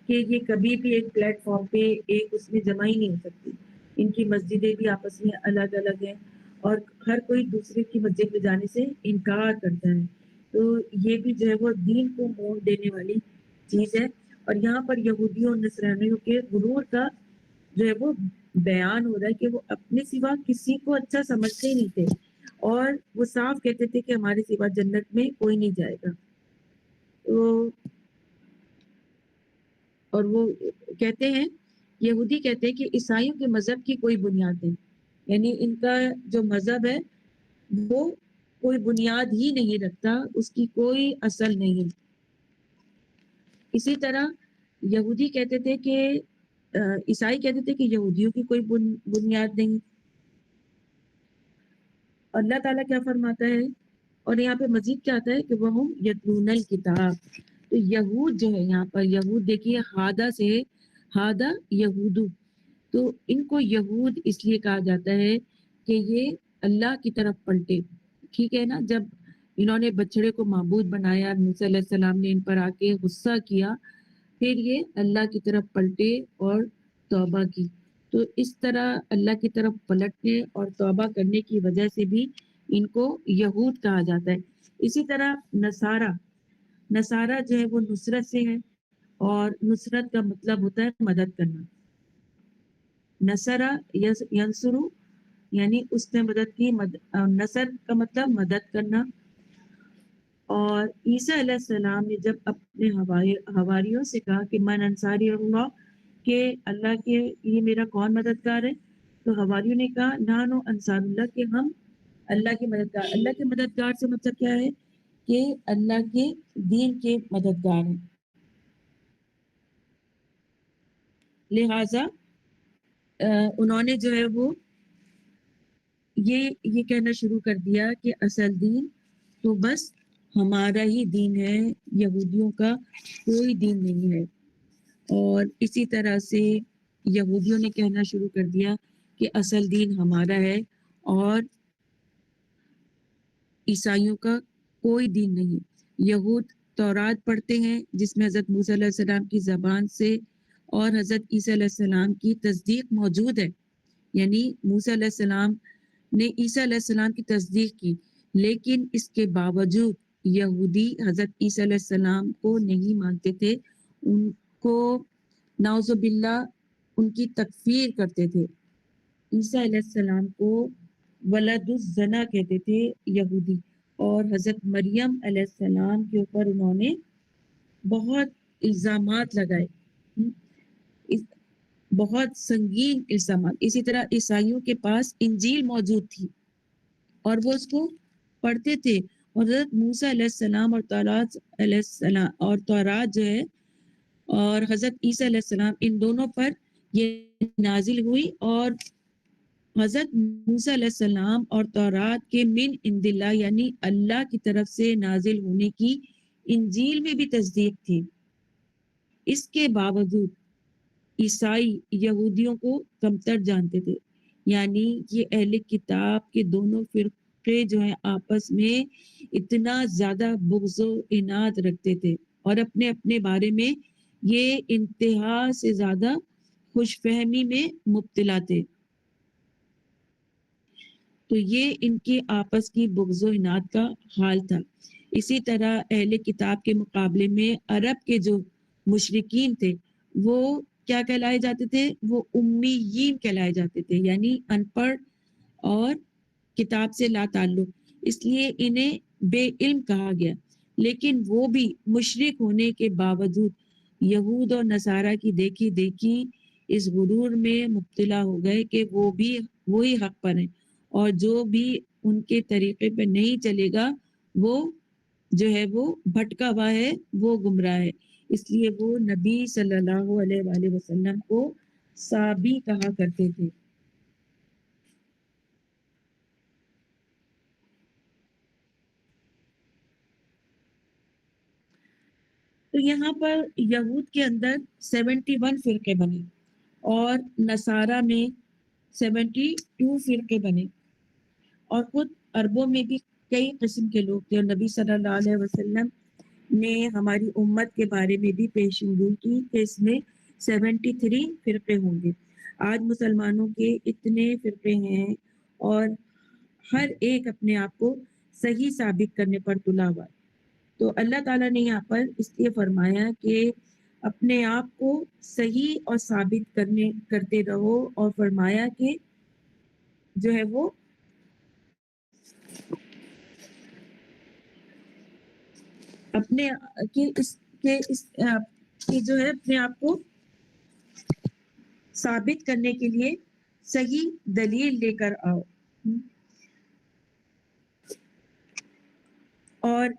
کہ یہ کبھی بھی ایک پلیٹ فارم پہ ایک اس میں جمع ہی نہیں ہو سکتی. ان کی مسجدیں بھی آپس میں الگ الگ ہیں اور ہر کوئی دوسرے کی مسجد میں جانے سے انکار کرتا ہے. تو یہ بھی جو ہے وہ دین کو موڑ دینے والی چیز ہے. اور یہاں پر یہودیوں اور نصرانیوں کے غرور کا جو ہے وہ بیان ہو رہا ہے کہ وہ اپنے سوا کسی کو اچھا سمجھتے ہی نہیں تھے, اور وہ صاف کہتے تھے کہ ہمارے سوا جنت میں کوئی نہیں جائے گا. تو اور وہ کہتے ہیں, یہودی کہتے ہیں کہ عیسائیوں کے مذہب کی کوئی بنیاد نہیں, یعنی ان کا جو مذہب ہے وہ کوئی بنیاد ہی نہیں رکھتا, اس کی کوئی اصل نہیں. اسی طرح یہودی کہتے تھے کہ عیسائی کہتے تھے کہ یہودیوں کی کوئی بنیاد نہیں. اللہ تعالیٰ کیا فرماتا ہے, اور یہاں پہ مزید کیا آتا ہے کہ وہ یتلون الکتاب. تو یہود جو ہے یہاں پر, یہود دیکھیے ہادہ سے ہادہ یہودو, تو ان کو یہود اس لیے کہا جاتا ہے کہ یہ اللہ کی طرف پلٹے. ٹھیک ہے نا, جب انہوں نے بچڑے کو معبود بنایا, موسیٰ علیہ السلام نے ان پر آ کے غصہ کیا, پھر یہ اللہ کی طرف پلٹے اور توبہ کی. تو اس طرح اللہ کی طرف پلٹنے اور توبہ کرنے کی وجہ سے بھی ان کو یہود کہا جاتا ہے. اسی طرح نصارہ جو ہے وہ نصرت سے ہے, اور نصرت کا مطلب ہوتا ہے مدد کرنا. نصرہ ینصرو یعنی اس نے مدد کی, نصر کا مطلب مدد کرنا. اور عیسیٰ علیہ السلام نے جب اپنے حواریوں سے کہا کہ من انصاری اللہ, کہ اللہ کے یہ میرا کون مددگار ہے, تو حواریوں نے کہا نحن انصار اللہ, کہ ہم اللہ کے مددگار. اللہ کے مددگار سے مطلب کیا ہے کہ اللہ کے دین کے مددگار ہیں. لہٰذا انہوں نے جو ہے وہ یہ کہنا شروع کر دیا کہ اصل دین تو بس ہمارا ہی دین ہے, یہودیوں کا کوئی دین نہیں ہے. اور اسی طرح سے یہودیوں نے کہنا شروع کر دیا کہ اصل دین ہمارا ہے اور عیسائیوں کا کوئی دین نہیں. یہود تورات پڑھتے ہیں جس میں حضرت موسیٰ علیہ السلام کی زبان سے اور حضرت عیسیٰ علیہ السلام کی تصدیق موجود ہے. یعنی موسیٰ علیہ السلام نے عیسیٰ علیہ السلام کی تصدیق کی, لیکن اس کے باوجود یہودی حضرت عیسیٰ علیہ السلام کو نہیں مانتے تھے, ان کو نعوذ باللہ ان کی تکفیر کرتے تھے. عیسیٰ علیہ السلام کو ولد الزنا کہتے تھے یہودی, اور حضرت مریم علیہ السلام کے اوپر انہوں نے بہت الزامات لگائے, بہت سنگین الزامات. اسی طرح عیسائیوں کے پاس انجیل موجود تھی اور وہ اس کو پڑھتے تھے, اور حضرت موسیٰ علیہ السلام اور تورات علیہ السلام اور تورات جو ہے اور حضرت عیسیٰ علیہ السلام, ان دونوں پر یہ نازل ہوئی. اور حضرت موسیٰ علیہ السلام اور تورات کے من عند اللہ یعنی اللہ کی طرف سے نازل ہونے کی انجیل میں بھی تصدیق تھی. اس کے باوجود عیسائی یہودیوں کو کمتر جانتے تھے. یعنی یہ اہل کتاب کے دونوں فرقے جو ہیں آپس میں اتنا زیادہ بغض و عناد رکھتے تھے, اور اپنے اپنے بارے میں یہ انتہا سے زیادہ خوش فہمی میں مبتلا تھے. تو یہ ان کے آپس کی بغض و عناد کا حال تھا. اسی طرح اہل کتاب کے مقابلے میں عرب کے جو مشرکین تھے وہ کیا کہلائے جاتے تھے, وہ امیین کہلائے جاتے تھے, یعنی ان پڑھ اور کتاب سے لا تعلق, اس لیے انہیں بے علم کہا گیا. لیکن وہ بھی مشرک ہونے کے باوجود یہود اور نصارہ کی دیکھی دیکھی اس غرور میں مبتلا ہو گئے کہ وہ بھی وہی حق پر ہیں, اور جو بھی ان کے طریقے پہ نہیں چلے گا وہ جو ہے وہ بھٹکا ہوا ہے, وہ گمراہ ہے. اس لیے وہ نبی صلی اللہ علیہ وآلہ وسلم کو صابی کہا کرتے تھے. تو تو یہاں پر یہود کے اندر 71 فرقے بنے اور نصارہ میں 72 فرقے بنے، اور خود عربوں میں بھی کئی قسم کے لوگ تھے، اور نبی صلی اللہ علیہ وسلم نے ہماری امت کے بارے میں بھی پیشین کی کہ اس میں 73 فرقے ہوں گے۔ آج مسلمانوں کے اتنے فرقے ہیں اور ہر ایک اپنے آپ کو صحیح ثابت کرنے پر تلا ہوا ہے۔ تو اللہ تعالیٰ نے یہاں پر اس لیے فرمایا کہ اپنے آپ کو صحیح اور ثابت کرتے رہو، اور فرمایا کہ جو ہے وہ اپنے کہ جو ہے اپنے آپ کو ثابت کرنے کے لیے صحیح دلیل لے کر آؤ۔ اور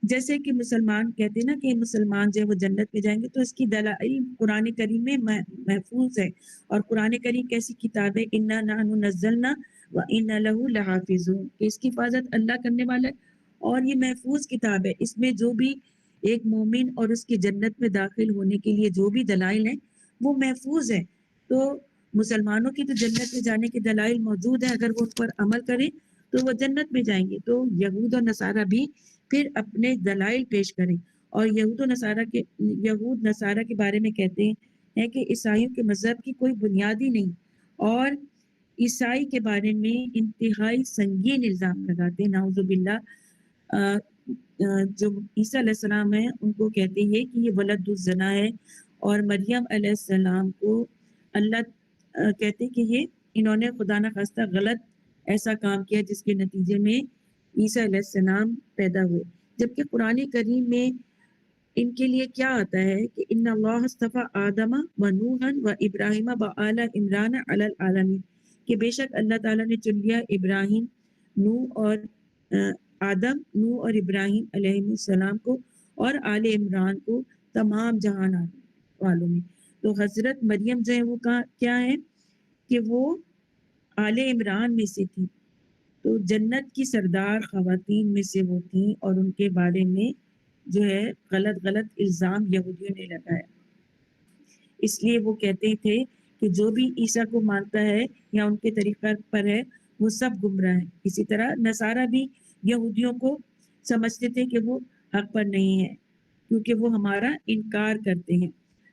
جیسے کہ مسلمان کہتے ہیں نا کہ مسلمان جو ہے وہ جنت میں جائیں گے، تو اس کی دلائل قرآن کریم میں محفوظ ہے۔ اور قرآن کریم کیسی کتاب ہے، اِنَّا نَحْنُ نَزَّلْنَا وَإِنَّا لَهُ لَحَافِظُونَ، کہ اس کی حفاظت اللہ کرنے والا ہے، اور یہ محفوظ کتاب ہے۔ اس میں جو بھی ایک مومن اور اس کی جنت میں داخل ہونے کے لیے جو بھی دلائل ہیں وہ محفوظ ہے۔ تو مسلمانوں کی تو جنت میں جانے کے دلائل موجود ہیں، اگر وہ ان پر عمل کریں تو وہ جنت میں جائیں گے۔ تو یہود اور نصارہ بھی پھر اپنے دلائل پیش کریں، اور یہود نصارہ کے بارے میں کہتے ہیں کہ عیسائیوں کے مذہب کی کوئی بنیاد ہی نہیں، اور عیسائی کے بارے میں انتہائی سنگین الزام لگاتے ہیں، نعوذ باللہ۔ جو عیسیٰ علیہ السلام ہیں ان کو کہتے ہیں کہ یہ ولد الزنا ہے، اور مریم علیہ السلام کو اللہ کہتے کہ یہ انہوں نے خدا نخواستہ غلط ایسا کام کیا جس کے نتیجے میں عیسیٰ علیہ السلام پیدا ہوئے، جبکہ قرآن کریم میں ان کے لیے کیا آتا ہے کہ ان اللہ اصطفیٰ آدم و نوحا و ابراہیم و آل عمران علی العالمین، کہ بے شک اللہ تعالیٰ نے چن لیا ابراہیم، نوح اور نوح اور ابراہیم علیہ السلام کو اور آل عمران کو تمام جہان والوں میں۔ تو حضرت مریم جو ہے وہ کیا ہے کہ وہ آل عمران میں سے تھی، تو جنت کی سردار خواتین میں سے وہ تھیں، اور ان کے بارے میں جو ہے غلط الزام یہودیوں نے لگایا۔ اس لیے وہ کہتے تھے کہ جو بھی عیسیٰ کو مانتا ہے یا ان کے طریقہ پر ہے وہ سب گمراہ ہیں۔ اسی طرح نصارہ بھی یہودیوں کو سمجھتے تھے کہ وہ حق پر نہیں ہے کیونکہ وہ ہمارا انکار کرتے ہیں،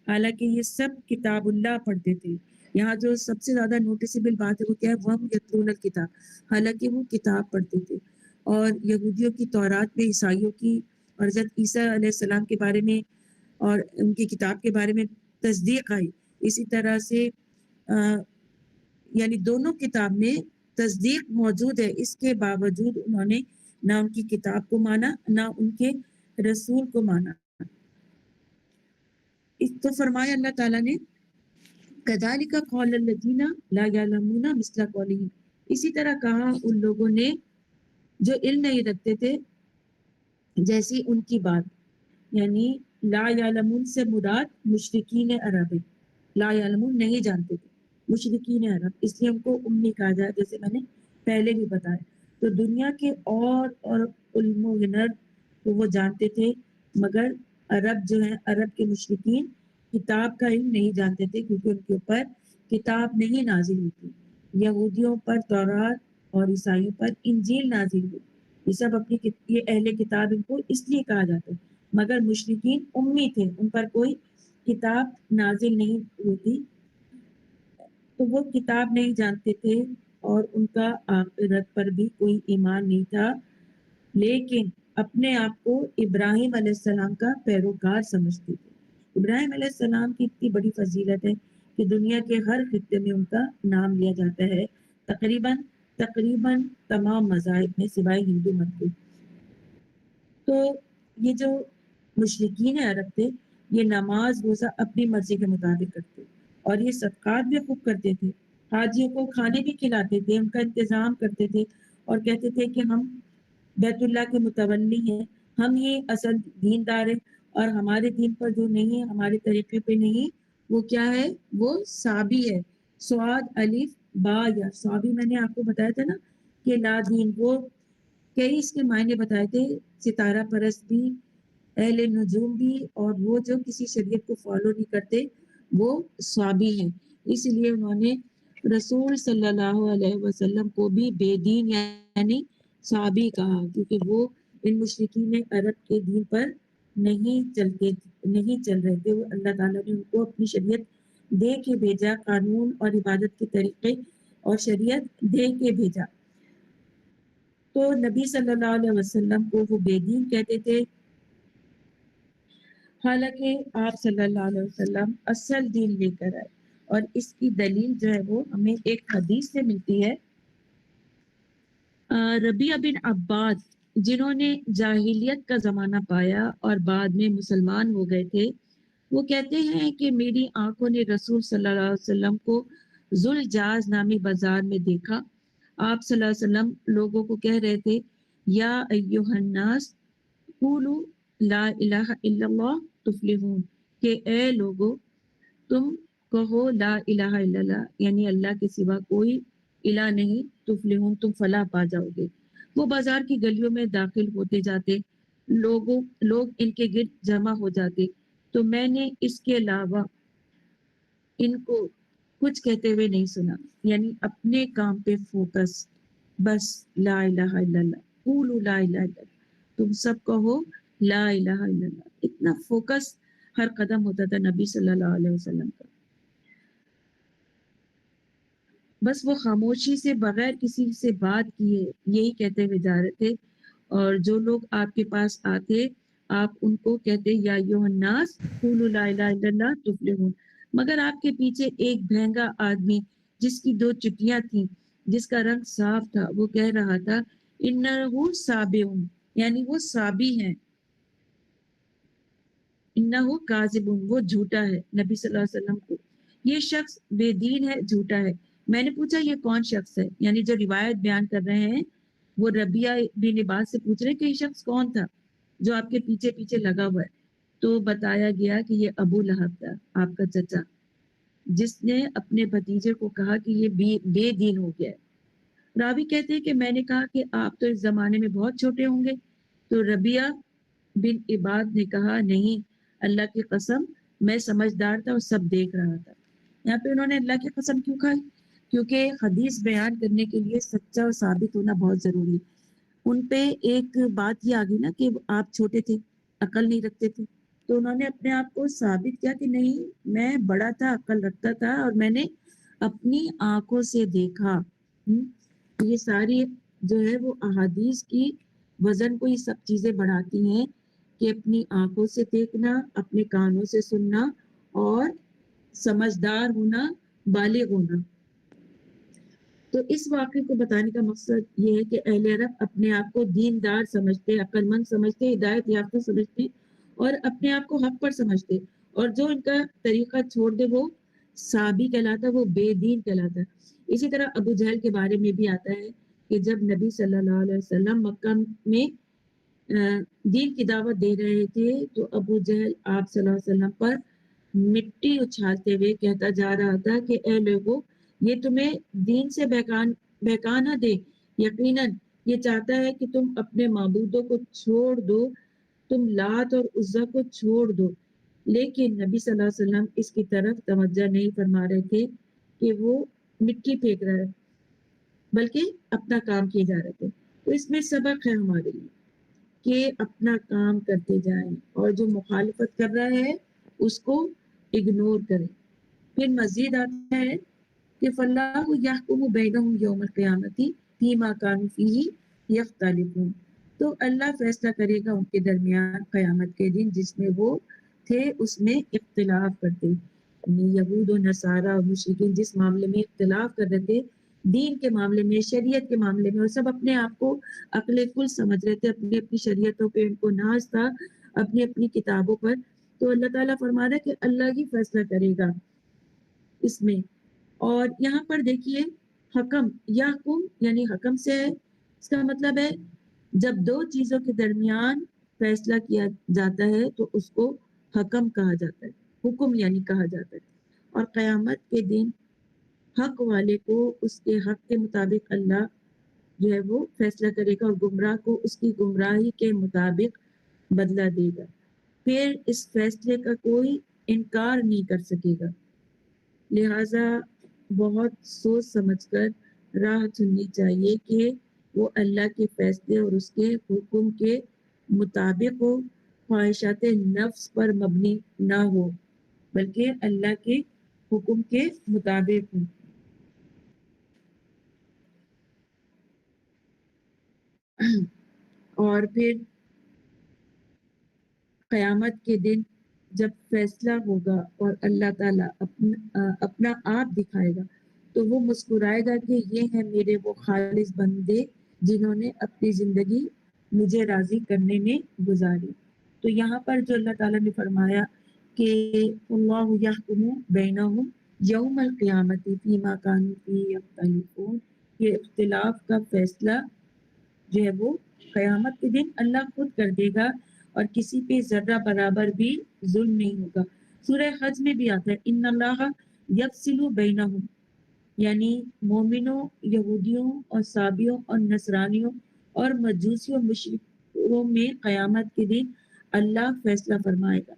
حالانکہ یہ سب کتاب اللہ پڑھتے تھے۔ یہاں جو سب سے زیادہ نوٹیسیبل بات ہے وہ کیا ہے، وہ ہم یتلون الکتاب، حالانکہ وہ کتاب پڑھتے تھے۔ اور یہودیوں کی تورات میں عیسائیوں کی اور حضرت عیسیٰ علیہ السلام کے بارے میں اور ان کی کتاب کے بارے میں تصدیق آئی۔ اسی طرح سے یعنی دونوں کتاب میں تصدیق موجود ہے، اس کے باوجود انہوں نے نہ ان کی کتاب کو مانا نہ ان کے رسول کو مانا۔ تو فرمایا اللہ تعالیٰ نے كَذَلِكَ قَالَ الَّذِينَ لَا يَعْلَمُونَ مِثْلَ قَوْلِهِمْ، اسی طرح کہا ان لوگوں نے جو علم نہیں رکھتے تھے جیسی ان کی بات، یعنی لا یعلمون سے مراد مشرکین عرب ہے، لا یعلمون نہیں جانتے تھے، مشرکین عرب، اس لیے ان کو امی کہا جائے، جیسے میں نے پہلے بھی بتایا۔ تو دنیا کے اور علم و ہنر تو وہ جانتے تھے، مگر عرب جو ہیں، عرب کے مشرکین کتاب کا علم نہیں جانتے تھے، کیونکہ ان کے اوپر کتاب نہیں نازل ہوتی۔ یہودیوں پر تورات اور عیسائیوں پر انجیل نازل ہوئی، یہ سب اپنی یہ اہل کتاب ان کو اس لیے کہا جاتا ہے، مگر مشرکین امی تھے، ان پر کوئی کتاب نازل نہیں ہوتی، تو وہ کتاب نہیں جانتے تھے اور ان کا آخرت پر بھی کوئی ایمان نہیں تھا، لیکن اپنے آپ کو ابراہیم علیہ السلام کا پیروکار سمجھتے تھے۔ ابراہیم علیہ السلام کی اتنی بڑی فضیلت ہے کہ دنیا کے ہر خطے میں ان کا نام لیا جاتا ہے، تقریباً تمام مذاہب میں سوائے ہندو مت کے۔ تو یہ جو مشرکین عرب تھے یہ نماز روزہ اپنی مرضی کے مطابق کرتے، اور یہ صدقات بھی خوب کرتے تھے، حاجیوں کو کھانے بھی کھلاتے تھے، ان کا انتظام کرتے تھے، اور کہتے تھے کہ ہم بیت اللہ کے متولی ہیں، ہم ہی اصل دیندار ہیں، اور ہمارے دین پر جو نہیں ہے، ہمارے طریقے پہ نہیں، وہ کیا ہے، وہ صابی ہے، سواد الف با یا صابی۔ میں نے آپ کو بتایا تھا نا کہ لا دین، وہ کئی اس کے معنی بتائے تھے، ستارہ پرست بھی اہل نجوم بھی اور وہ جو کسی شریعت کو فالو نہیں کرتے وہ صابی ہیں. اس لیے انہوں نے رسول صلی اللہ علیہ وسلم کو بھی بے دین یعنی صابی کہا، کیونکہ وہ ان مشرکین عرب کے دین پر نہیں چل رہے تھے. وہ اللہ تعالیٰ نے ان کو اپنی شریعت دے کے بھیجا، قانون اور عبادت کے طریقے اور شریعت دے کے بھیجا. تو نبی صلی اللہ علیہ وسلم کو وہ بے دین کہتے تھے، حالانکہ آپ صلی اللہ علیہ وسلم اصل دین لے کر آئے. اور اس کی دلیل جو ہے وہ ہمیں ایک حدیث سے ملتی ہے. ربیعہ بن عباد جنہوں نے جاہلیت کا زمانہ پایا اور بعد میں مسلمان ہو گئے تھے، وہ کہتے ہیں کہ میری آنکھوں نے رسول صلی اللہ علیہ وسلم کو ذوالجاز نامی بازار میں دیکھا. آپ صلی اللہ علیہ وسلم لوگوں کو کہہ رہے تھے، یا ایھا الناس قولوا لا الہ الا اللہ تفلحون، کہ اے لوگو تم کہو لا الہ الا اللہ یعنی اللہ کے سوا کوئی الہ نہیں، تفلحون تم فلاح پا جاؤ گے. وہ بازار کی گلیوں میں داخل ہوتے جاتے، لوگ ان کے گرد جمع ہو جاتے، تو میں نے اس کے علاوہ ان کو کچھ کہتے ہوئے نہیں سنا، یعنی اپنے کام پہ فوکس، بس لا الہ الا اللہ، قولوا لا الہ الا اللہ، تم سب کہو لا الہ الا اللہ. اتنا فوکس ہر قدم ہوتا تھا نبی صلی اللہ علیہ وسلم کا. بس وہ خاموشی سے بغیر کسی سے بات کیے یہی کہتے ہوئے جا رہے تھے. اور جو لوگ آپ کے پاس آتے آپ ان کو کہتے یا ایھا الناس قولوا لا الہ الا اللہ تفلحون. مگر آپ کے پیچھے ایک بھینگا آدمی جس کی 2 چٹیاں تھیں، جس کا رنگ صاف تھا، وہ کہہ رہا تھا انہ صابئ یعنی وہ صابی ہیں، انہ کاذب وہ جھوٹا ہے نبی صلی اللہ علیہ وسلم کو. یہ شخص بے دین ہے، جھوٹا ہے. میں نے پوچھا یہ کون شخص ہے، یعنی جو روایت بیان کر رہے ہیں وہ ربیعہ بن عباد سے پوچھ رہے کہ یہ شخص کون تھا جو آپ کے پیچھے پیچھے لگا ہوا ہے. تو بتایا گیا کہ یہ ابو لہب تھا، آپ کا چچا، جس نے اپنے بھتیجے کو کہا کہ یہ بے دین ہو گیا ہے. راوی کہتے ہیں کہ میں نے کہا کہ آپ تو اس زمانے میں بہت چھوٹے ہوں گے. تو ربیعہ بن عباد نے کہا نہیں، اللہ کی قسم میں سمجھدار تھا اور سب دیکھ رہا تھا. یہاں پہ انہوں نے اللہ کی قسم کیوں کھائی؟ کیونکہ حدیث بیان کرنے کے لیے سچا اور ثابت ہونا بہت ضروری ہے. ان پہ ایک بات یہ آ گئی نا کہ آپ چھوٹے تھے، عقل نہیں رکھتے تھے، تو انہوں نے اپنے آپ کو ثابت کیا کہ نہیں میں بڑا تھا، عقل رکھتا تھا اور میں نے اپنی آنکھوں سے دیکھا. یہ ساری جو ہے وہ احادیث کی وزن کو یہ سب چیزیں بڑھاتی ہیں کہ اپنی آنکھوں سے دیکھنا، اپنے کانوں سے سننا اور سمجھدار ہونا، بالغ ہونا. تو اس واقعے کو بتانے کا مقصد یہ ہے کہ اہل عرب اپنے آپ کو دیندار سمجھتے، عقل مند سمجھتے، ہدایت یافتہ سمجھتے اور اپنے آپ کو حق پر سمجھتے. اور جو ان کا طریقہ چھوڑ دے وہ صابی کہلاتا، وہ بے دین کہلاتا. اسی طرح ابو جہل کے بارے میں بھی آتا ہے کہ جب نبی صلی اللہ علیہ وسلم مکہ میں دین کی دعوت دے رہے تھے تو ابو جہل آپ صلی اللہ علیہ وسلم پر مٹی اچھالتے ہوئے کہتا جا رہا تھا کہ اے لوگوں یہ تمہیں دین سے بہکا نہ دے، یقیناً یہ چاہتا ہے کہ تم اپنے معبودوں کو چھوڑ دو، تم لات اور عزا کو چھوڑ دو. لیکن نبی صلی اللہ علیہ وسلم اس کی طرف توجہ نہیں فرما رہے تھے کہ وہ مٹی پھینک رہا ہے، بلکہ اپنا کام کیے جا رہے تھے. تو اس میں سبق ہے ہمارے لیے کہ اپنا کام کرتے جائیں اور جو مخالفت کر رہا ہے اس کو اگنور کریں. پھر مزید آتا ہے کہ فاللہ یحکم بینہم یوم القیامت فیما کانوا فیہ یختلفون. تو اللہ فیصلہ کرے گا ان کے درمیان قیامت کے دن جس میں وہ تھے اس میں اختلاف کرتے. یعنی یہود و نصارہ اور مشرکین جس معاملے میں اختلاف کر رہے تھے، دین کے معاملے میں، شریعت کے معاملے میں، اور سب اپنے آپ کو عقل کل سمجھ رہے تھے، اپنی اپنی شریعتوں پہ ان کو ناز تھا، اپنی اپنی کتابوں پر. تو اللہ تعالیٰ فرما رہا ہے کہ اللہ ہی فیصلہ کرے گا اس میں. اور یہاں پر دیکھیے حکم یا حکم یعنی حکم سے ہے، اس کا مطلب ہے جب 2 چیزوں کے درمیان فیصلہ کیا جاتا ہے تو اس کو حکم کہا جاتا ہے، حکم یعنی کہا جاتا ہے. اور قیامت کے دن حق والے کو اس کے حق کے مطابق اللہ جو ہے وہ فیصلہ کرے گا اور گمراہ کو اس کی گمراہی کے مطابق بدلہ دے گا. پھر اس فیصلے کا کوئی انکار نہیں کر سکے گا. لہٰذا بہت سوچ سمجھ کر راہ چننی چاہیے کہ وہ اللہ کے فیصلے اور اس کے حکم کے مطابق ہو، خواہشات نفس پر مبنی نہ ہو بلکہ اللہ کے حکم کے مطابق ہو. اور پھر قیامت کے دن جب فیصلہ ہوگا اور اللہ تعالیٰ اپنا آپ دکھائے گا تو وہ مسکرائے گا کہ یہ ہیں میرے وہ خالص بندے جنہوں نے اپنی زندگی مجھے راضی کرنے میں گزاری. تو یہاں پر جو اللہ تعالیٰ نے فرمایا کہ اللہ یحکم بینہم یوم القیامت فیما کانوا فیہ یختلفون، یہ اختلاف کا فیصلہ جو ہے وہ قیامت کے دن اللہ خود کر دے گا اور کسی پہ ذرہ برابر بھی ظلم نہیں ہوگا. سورہ حج میں بھی آتا ہے ان اللہ یفصل بینہم، یعنی مومنوں، یہودیوں اور صابیوں اور نصرانیوں اور مجوسیوں مشرکوں میں قیامت کے دن اللہ فیصلہ فرمائے گا.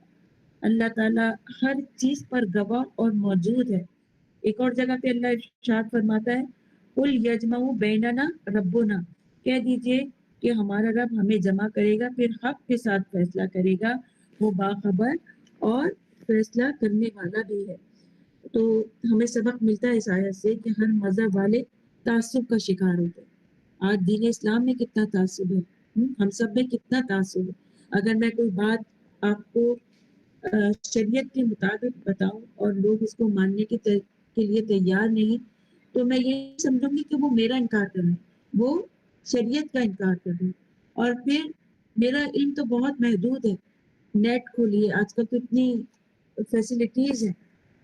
اللہ تعالیٰ ہر چیز پر گواہ اور موجود ہے. ایک اور جگہ پہ اللہ ارشاد فرماتا ہے قل یجمع بیننا ربنا، کہہ دیجئے کہ ہمارا رب ہمیں جمع کرے گا، پھر حق کے ساتھ فیصلہ کرے گا، وہ باخبر اور فیصلہ کرنے والا بھی ہے. تو ہمیں سبق ملتا ہے اس آیت سے کہ ہر مذہب والے تعصب کا شکار ہوتے ہیں. آج دین اسلام میں کتنا تعصب ہے، ہم سب میں کتنا تعصب ہے. اگر میں کوئی بات آپ کو شریعت کے مطابق بتاؤں اور لوگ اس کو ماننے کے لیے تیار نہیں تو میں یہ سمجھوں گی کہ وہ میرا انکار کر رہے ہیں، وہ شریعت کا انکار کر رہے ہیں. اور پھر میرا علم تو بہت محدود ہے. نیٹ کھولیے، آج کل تو اتنی فیسلٹیز ہیں،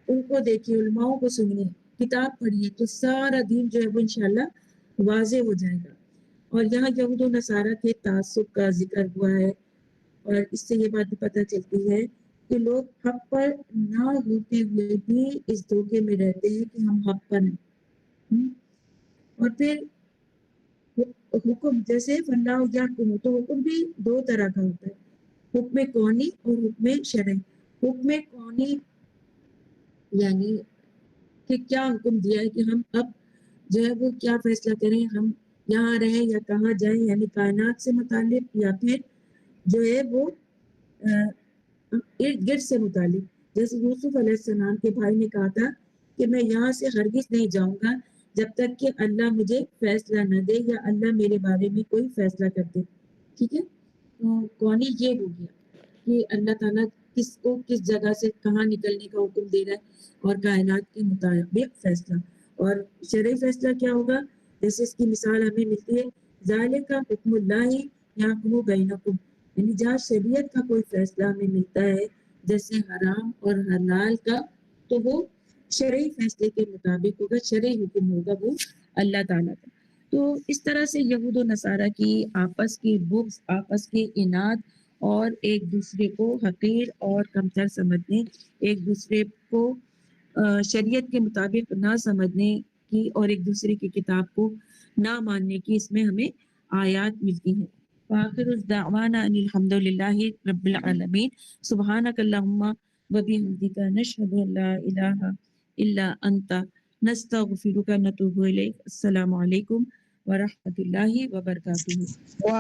ان کو دیکھیے، علماؤں کو سنیے، کتاب پڑھیے تو سارا دین جو ہے وہ انشاءاللہ واضح ہو جائے گا. اور یہاں یہود و نصارہ کے تعصب کا ذکر ہوا ہے اور اس سے یہ بات بھی پتہ چلتی ہے کہ لوگ حق پر نہ ہوتے ہوئے بھی اس دھوکے میں رہتے ہیں کہ ہم حق پر ہیں. اور پھر حکم جیسے فلاح یحکم، تو حکم بھی دو طرح کا ہوتا ہے، حکم کونی اور حکم شرعی. حکم کونی یعنی کہ کیا حکم دیا ہے کہ ہم اب جو ہے وہ کیا فیصلہ کریں، ہم یہاں رہیں یا کہاں جائیں، یعنی کائنات سے متعلق یا پھر جو ہے وہ ارد گرد سے متعلق. جیسے یوسف علیہ السلام کے بھائی نے کہا تھا کہ میں یہاں سے ہرگز نہیں جاؤں گا جب تک کہ اللہ مجھے فیصلہ نہ دے یا اللہ میرے بارے میں کوئی فیصلہ کر دے. ٹھیک ہے، تو کونی یہ ہو گیا کہ اللہ تعالیٰ کس کو کس جگہ سے کہاں نکلنے کا حکم دے رہا ہے اور کائنات کے مطابق فیصلہ. اور شرعی فیصلہ کیا ہوگا، جیسے اس کی مثال ہمیں ملتی ہے ذالک حکم اللہ یحکم بینکم، یعنی جہاں شریعت کا کوئی فیصلہ ہمیں ملتا ہے جیسے حرام اور حلال کا، تو وہ شرعی فیصلے کے مطابق ہوگا، شرعی حکم ہوگا وہ اللہ تعالیٰ کا. تو اس طرح سے یہود و نصارہ کی آپس کی بغض، آپس کی اناد اور ایک دوسرے کو حقیر اور کمتر سمجھنے، ایک دوسرے کو شریعت کے مطابق نہ سمجھنے کی اور ایک دوسرے کی کتاب کو نہ ماننے کی اس میں ہمیں آیات ملتی ہیں. وآخر دعوانا ان الحمد للہ رب العالمین. سبحانک اللہم وبحمدک نشہد ان لا الہ الا انت نستغفرک ونتوب الیک. السلام علیکم ورحمۃ اللہ وبرکاتہ.